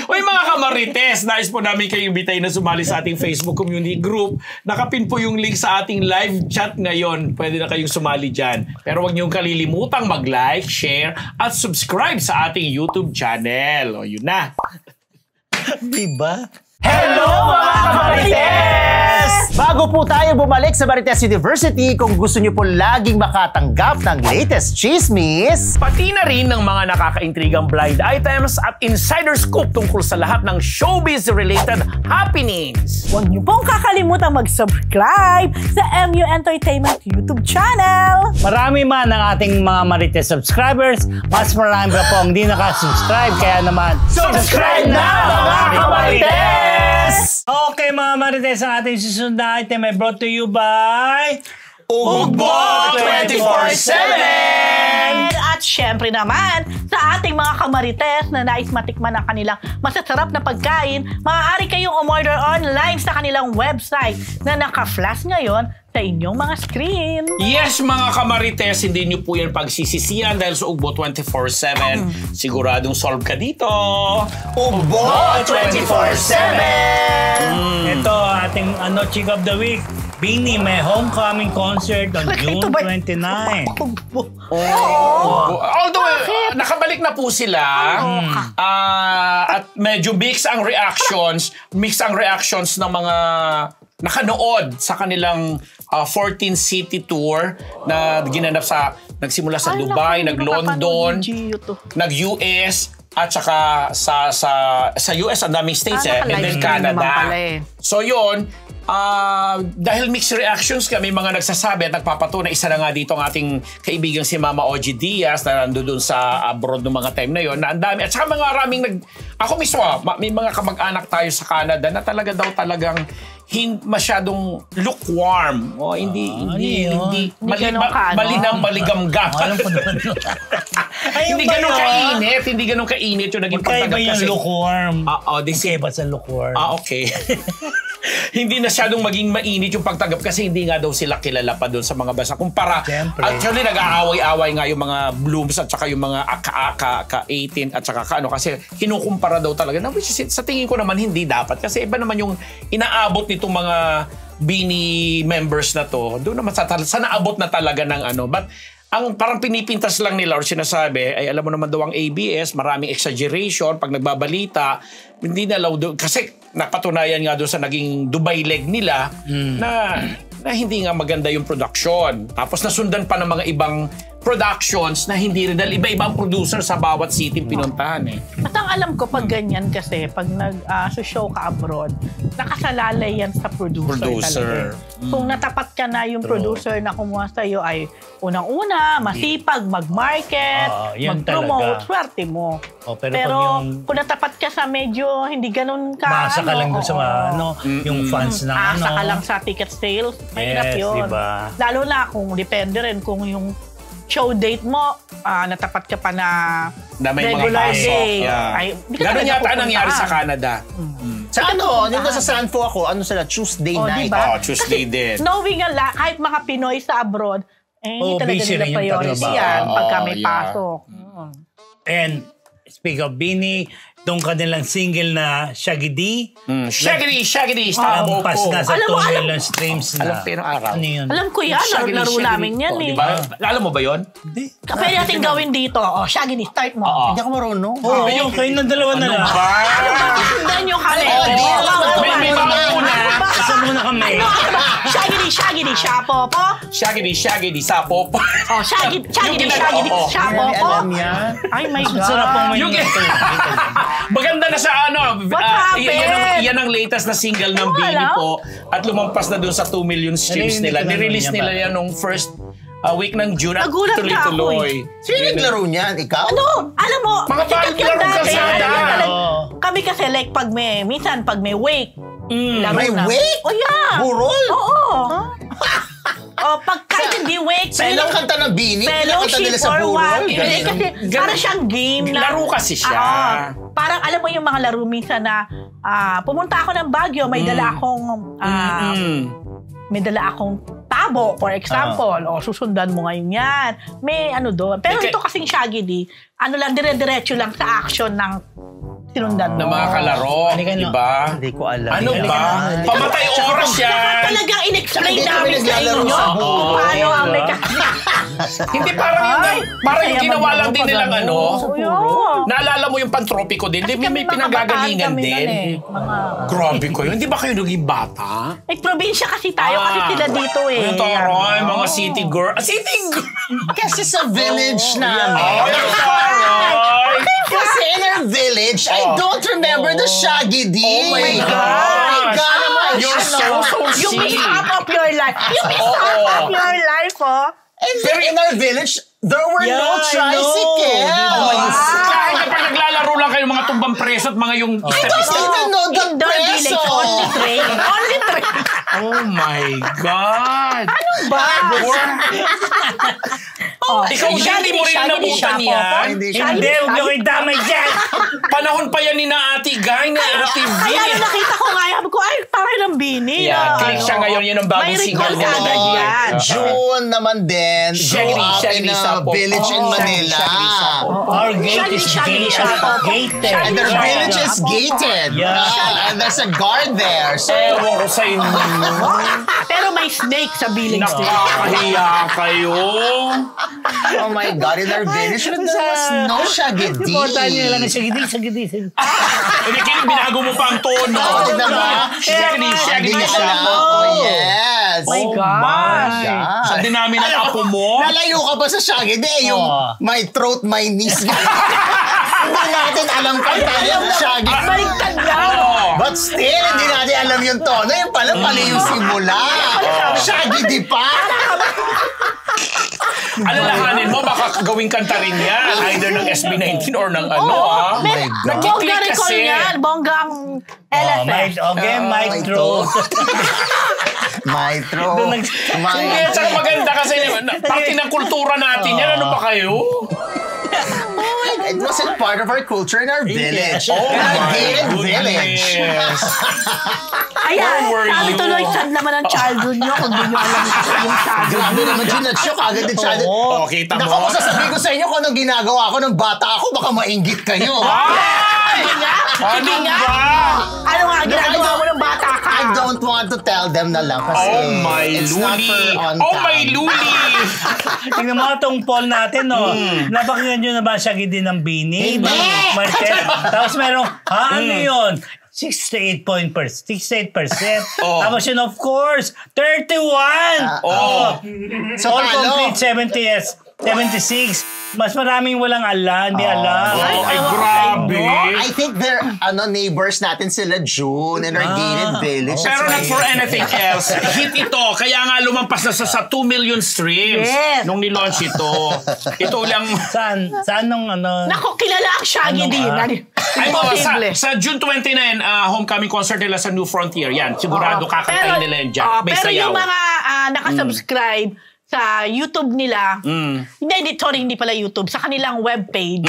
Uy mga Kamarites, nais po namin kayo imbitay na sumali sa ating Facebook community group. Nakapin po yung link sa ating live chat ngayon. Pwede na kayong sumali dyan. Pero huwag niyong kalilimutang mag-like, share, at subscribe sa ating YouTube channel. O yun na. Diba? Hello mga Kamarites! Bago po tayo bumalik sa Marites University, kung gusto niyo po laging makatanggap ng latest chismis, Pati na rin ng mga nakakaintrigang blind items at insider scoop tungkol sa lahat ng showbiz-related happenings. Huwag niyo pong kakalimutan mag-subscribe sa MU Entertainment YouTube channel. Marami man ang ating mga Marites subscribers, mas marami pa po ang hindi nakasubscribe. Kaya naman, subscribe na mga Kamarites! Okay mga Marites, ang ating susunod na item ay brought to you by... Ugbo 24/7! At syempre naman, sa ating mga Kamarites na nais matikman ang kanilang masasarap na pagkain, maaari kayong umorder online sa kanilang website na naka-flash ngayon sa inyong mga screen. Yes, mga Kamarites, hindi nyo po yan pagsisisiyan dahil sa Ugbo 24/7. Siguradong solve ka dito. Ugbo 24/7! Ito, ating Chick of the Week. Bini, may homecoming concert on June 29. Although, nakabalik na po sila. At medyo mix ang reactions ng mga nakanood sa kanilang 14 city tour na ginanap nagsimula sa Dubai, nag-London, nag-US, at saka sa US ang daming states and then Canada. So yun, dahil mixed reactions kami, mga nagsasabi at nagpapatunay, isa na nga dito ang ating kaibigang si Mama Ogie Diaz na nandun sa abroad ng mga time na yon, na ang dami. At saka mga maraming ako mismo, may mga kamag-anak tayo sa Canada na talagang masyadong lukewarm. Hindi maligamgam. Hindi ganun kainit yung naging pagtanggap kasi. Magkaiba yung lukewarm. Magkaiba sa lukewarm. Okay. Hindi nasyadong maging mainit yung pagtanggap kasi hindi nga daw sila kilala pa doon sa mga bansa. Kumpara, actually nag-aaway-away nga yung mga Blooms at saka yung mga ka-18 at saka kasi kinukumpara daw talaga. Na, which is, sa tingin ko naman hindi dapat kasi iba naman yung inaabot nitong mga Bini members na to. Doon naman sa naabot na talaga ng But ang parang pinipintas lang nila or sinasabi ay alam mo naman daw ang ABS, maraming exaggeration pag nagbabalita, hindi na doon kasi napatunayan nga doon sa naging Dubai leg nila na hindi nga maganda yung production. Tapos nasundan pa ng mga ibang productions na hindi rin dahil iba-ibang producer sa bawat city pinuntahan At ang alam ko pag ganyan kasi, pag nag-show ka abroad, nakasalalay yan sa producer. Talaga. Kung natapat ka na yung producer na kumuha sa'yo ay unang-una, masipag, mag-market, mag-promote, swerte mo. Pero kung natapat ka sa medyo hindi ganun ka, masa ka lang sa yung fans na asa ka lang sa ticket sales, mahirap yun. Diba? Lalo na kung depende rin kung yung show date mo, natapat ka pa na may regular mga pasok. day. Ganun yata nangyari sa Canada. Sa dito sa Sanfo ako, sila, Tuesday night. Diba? Tuesday din. Knowing kahit mga Pinoy sa abroad, hindi talaga nila priority yan pagka may pasok. And speak of Bini, Itong kanilang single na Shaggy D. Shaggy, Lampas na sa Alam mo, 2 million streams na. Alam ko yung araw. Ano yun? Alam ko yan, laro namin yan eh. Diba? Alam mo ba yun? Hindi. Pwede natin gawin dito. Shaggy, start mo. Hindi ako marunong. Oo, kayo ng dalawa na lang. Sundan nyo kami. May mauna. Isa muna kami. Shaggy, Shapopo. Shaggy, sapo. Shaggy, Yung Shapopo. Alam yan. Ay my God. Sarap ang may Yung maganda na sa What happened? yan ang latest na single ng Bini po at lumampas na dun sa 2 million streams nila. Nirelease nila yan nung first week ng June at Nagulat na ako tuloy-tuloy. Sino naglaro niyan? Ikaw? Alam mo, Mga sikat yan larong dati. kalsada. Kami kasi like minsan pag may wake, laro May na. wake? Oh yeah. Burol? Oo. Pag kahit hindi wake, Sa ilang kanta ng Bini? Ilang kanta nila fellowship sa or Burol? what. Hindi, kasi para siyang game na. Laro kasi siya. Parang alam mo yung mga laro minsan na pumunta ako ng Baguio, may dala akong tabo, for example. O susundan mo ngayon yan. May ano doon. Pero ito kasing Shaggy D, dire-diretso lang sa action ng sinundan mo. Na mga kalaro, di ba? Hindi ko alam. Ano ba? Pamatay oras yan. Talagang in-explain Hindi kami namin sa naglalaro inyo sa kung buhay. paano ang may Hindi parang yung ginawa lang din nilang ano. Naalala mo yung pantropiko din? Di may pinanggagalingan din. Grabe ko yun. Hindi ba kayo naging bata? Eh, probinsya kasi tayo kasi sila dito eh. Yung taroy, mga city girl. City girl! Kasi sa village namin. Yung taroy! Kasi in our village, I don't remember the Shaggy D. Oh my God! Oh my God! You're so You miss sweet. half of your life. You miss half of your life, oh. And then in our village, there were no I tricycles. Kahit kapag naglalaro lang kayo mga tumbang preso at mga yung I don't even know the In their village, preso. only train. Only train. Oh my God! Ano ba? Ikaw hindi mo rin nabutan yan. Hindi Hindi, huwag niyo kayo damay dyan. Panahon pa yan ni na Ate Guy na Ate V. Kaya na nakita ko nga, sabi ko, ay, parang ng Bini. Yeah, click siya ngayon. Yun ang bagong May single recall nila. ka agad yan. June naman din, grew up in a Sapo. village in Manila. Our gate is gated. And their village is gated. Yeah. And there's a guard there. So, Ewan ko sa inyo. Pero may snake sa Billings Street. Nakakahiya kayo. oh my God, in our village, there was no Shaggy D. Reportahan niyo lang sa gidi. Hindi kayo, binago mo pa ang tono. Hindi niya alam. Oh, yes. My God. Sa dinamin ng apo mo. Nalayo ka ba sa Shaggy D? Yung my throat, my knees. Hindi natin alam kung tayo Shaggy. Baliktad lang. But still, hindi natin alam yung tono. Yung pala, mali yung simula. Shaggy D pa. Alalahanin mo, baka gawing kanta rin yan. Either ng SB19 or ng ano, Oh my God. Bongga Nagkiklik recall kasi. yan. Bongga ang LFF. Okay, mic my throat. My throat. Hindi, at saka maganda kasi parte ng kultura natin yan. Ano pa kayo? It wasn't part of our culture in our village. Oh in our my gated village. goodness. Ayan, were sabi you? tuloy, sad naman ang childhood nyo kung di nyo alam yung childhood. Grabe naman, ginat-shock agad din siya. Oh, kita mo. Naku, kung sasabihin ko sa inyo kung anong ginagawa ko ng bata ako, baka mainggit kayo. Ay! Sige nga. Ano Sige nga. ba? Ano nga, ginagawa mo ng bata ka? I don't want to tell them na lang kasi Oh my it's not luli. for on Oh cam. my luli. Tingnan mo itong poll natin, no? Napakinggan nyo na ba siya din ng Bini? Hindi. Martel. Tapos merong, ano yun? 68%. Oh. Tapos yun, of course, 31! Oh. So, All talo. complete 76. Mas maraming walang alam, hindi alam. Oh, ay grabe. I think they're neighbors natin sila June in our gated village. Pero not for anything else. Hit ito. Kaya nga lumampas na sa 2 million streams Yes. nung nilaunch ito. Ito lang. Saan nung ano? Naku, kilala ang Shaggy Ano din. nga? Ay, Imposible. sa June 29, homecoming concert nila sa New Frontier. Yan, sigurado kakantayin nila yan dyan. May pero sayaw. yung mga nakasubscribe sa YouTube nila, hindi pala YouTube, sa kanilang webpage,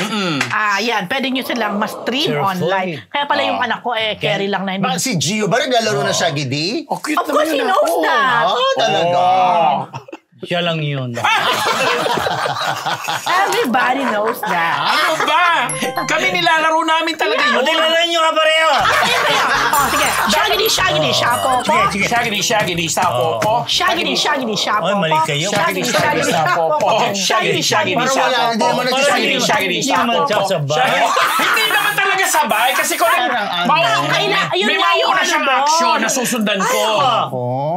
yan, pwede nyo silang ma-stream Sure, online. fully. Kaya pala yung anak ko, carry lang na hindi. Bakit si Gio ba naglalaro na Shaggy D? Oh, cute Of course, he naman yun. knows that. Talaga. Siya lang yun. Everybody knows that. Ano ba? Kami nilalaro namin talaga yun. Tingnan nyo ka pareho. Sige. Shaggy, shapo. Sige. Shaggy, sapo. Shaggy, shapo. Ay, mali kayo. Shaggy, sapo. Shaggy, Parang wala, hindi naman Shaggy, sapo. Hindi naman talaga sabay kasi kung may mauna siyang action na susundan ko.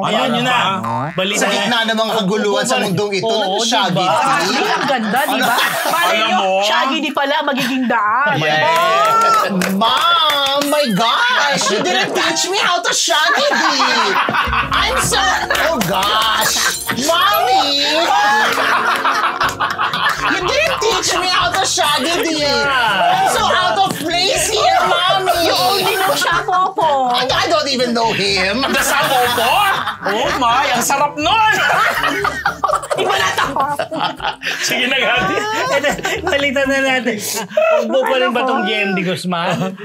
Ayun, yun na. Balita Sa gitna ng mga kaguluhan sa mundong ito, nag-Shaggy. Ang ganda, di ba? Malay Alam nyo, mo? Shaggy di pala magiging daan. Mom, my gosh, you didn't teach me how to Shaggy Dee. I'm so, oh gosh, Mommy, you didn't teach me how to Shaggy Dee. I'm so out of place here, Mommy. You only know shapo po. I don't even know him. The sapo po? Oh my, ang sarap nun! Iba na to. Sige na, Gati. Balita na natin. Ugbo pa rin ba itong JMD Guzman?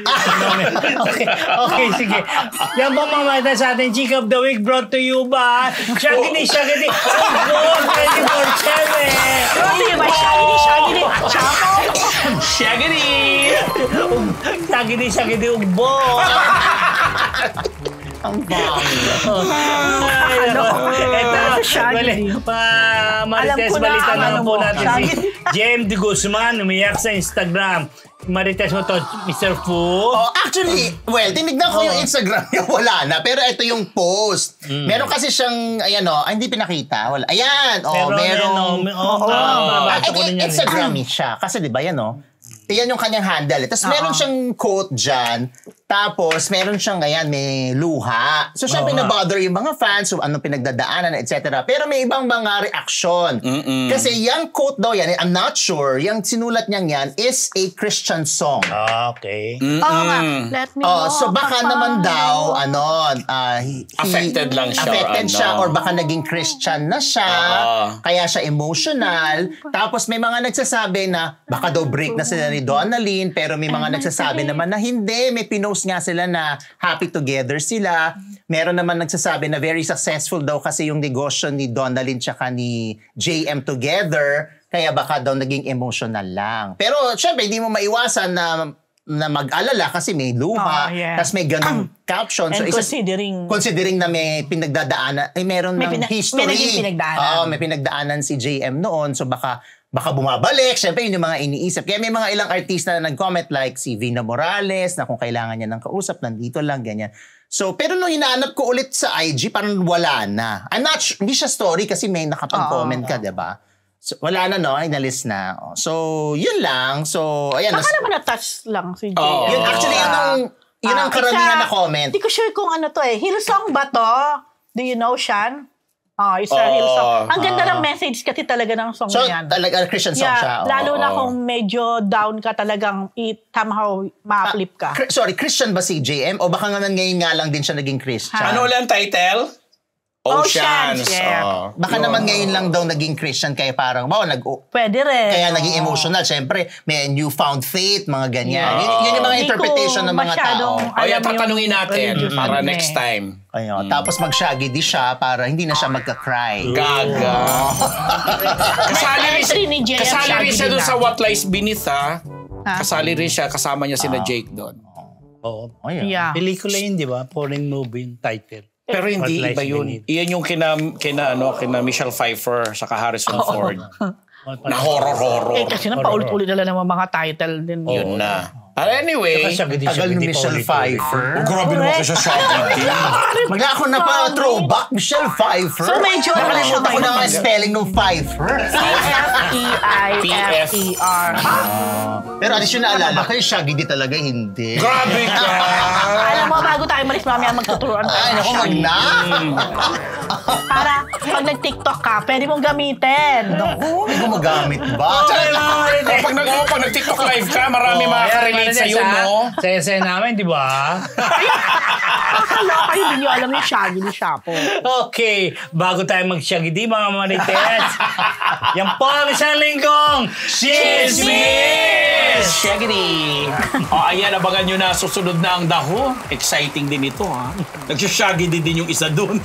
Okay, sige. Yan po mga mata sa ating Chick of the Week brought to you by Shaggy, Ugbo 24/7. Di ba? Shaggy, shapo. Shaggy! Ugbo. Ang bangin. Marites, Alam ko na balita ang naman ano po mo, natin Shaggy. si JMD Guzman, umiyak sa Instagram. Marites mo to, Mr. Fu. Oh, actually, well, tinignan ko yung Instagram niya, wala na. Pero ito yung post. Meron kasi siyang, ayan o, hindi pinakita. Wala. Ayan, meron. Instagram siya. Kasi di ba yan o, yan yung kanyang handle. Tapos meron siyang quote dyan. Tapos meron siyang, ayan, may luha. So syempre na-bother yung mga fans, so anong pinagdadaanan, etc. Pero may ibang mga reaction. Kasi yung quote daw yan, I'm not sure, yung sinulat niyang yan is a Christian song. Okay. Oo nga. Let me know. So baka naman daw, Affected lang siya. Affected siya or baka naging Christian na siya. Kaya siya emotional. Tapos may mga nagsasabi na baka daw break na sila ni Donalyn, pero may mga nagsasabi naman na hindi. May pinost nga sila na happy together sila. Meron naman nagsasabi na very successful daw kasi yung negosyo ni Donalyn tsaka ni JM together. Kaya baka daw naging emotional lang. Pero syempre, hindi mo maiwasan na mag-alala kasi may luha. Tapos may ganung caption. And so, considering na may pinagdadaanan, meron ng history. May naging pinagdaanan. May pinagdaanan si JM noon. So baka bumabalik. Siyempre, yun yung mga iniisip. Kaya may mga ilang artista na nag-comment like si Vina Morales na kung kailangan niya ng kausap, nandito lang, ganyan. So, pero nung hinahanap ko ulit sa IG, parang wala na. I'm not sure, hindi siya story kasi may nakapag-comment ka, diba? So, wala na, no? Inalis na. So, yun lang. So, ayan. Baka naman na-touch lang si Jay. Yun, actually, yun ang karamihan na comment. Hindi ko sure kung ano to eh. Hillsong ba to? Do you know, Shan? Isa Hillsong. Ang ganda ng message kasi talaga ng song niyan. So, talaga Christian song siya. Lalo na kung medyo down ka talagang somehow ma-flip ka. Christian ba si JM? O baka ngayon nga lang din siya naging Christian? Ano ulit ang title? Oceans. Yeah. Baka naman ngayon lang daw naging Christian kaya parang, pwede rin. Kaya naging emotional. Siyempre, may newfound faith, mga ganyan. Yun yung mga interpretation ng mga tao. Tatanungin natin para next time. Ayun. Tapos mag-Shaggy Dee siya para hindi na siya magka-cry. Gaga. Kasali rin siya doon sa What Lies Beneath, ha? Kasali rin siya, kasama niya sina Jake doon. Oo. Pelikula yun, di ba? Foreign movie yung title. Pero hindi iba yun. Iyan yung kina Michelle Pfeiffer saka Harrison Ford. Na horror. Kasi na paulit-ulit na naman mga title din. Yun na. Anyway, tagal ni Michelle Pfeiffer. Grabe naman kasi siya. Magla ako na pa throwback, Michelle Pfeiffer. So medyo nakalimutan ko na ang spelling ng Pfeiffer. P-F-E-I-F-E-R. Pero alis yun naalala kayo, Shaggy Dee talaga hindi. Grabe ka! Alam mo, bago tayo malis, mamaya magtuturuan tayo. Ay, naku, magna! Para pag nag-TikTok ka, pwede mong gamitin. Naku, hindi ko magamit ba? Pag nag-TikTok live ka, marami makaka-relate sa'yo, no? Saya-saya namin, di ba? Akala kayo, hindi nyo alam yung Shaggy Dee Shapo. Okay, bago tayo mag-Shaggy Dee, mga Marites, yan po ang isang linggong Chismis! Shaggy Dee! Ayan, abangan nyo na susunod na ang daho. Exciting din ito, ha? Nag-Shaggy Dee din yung isa dun.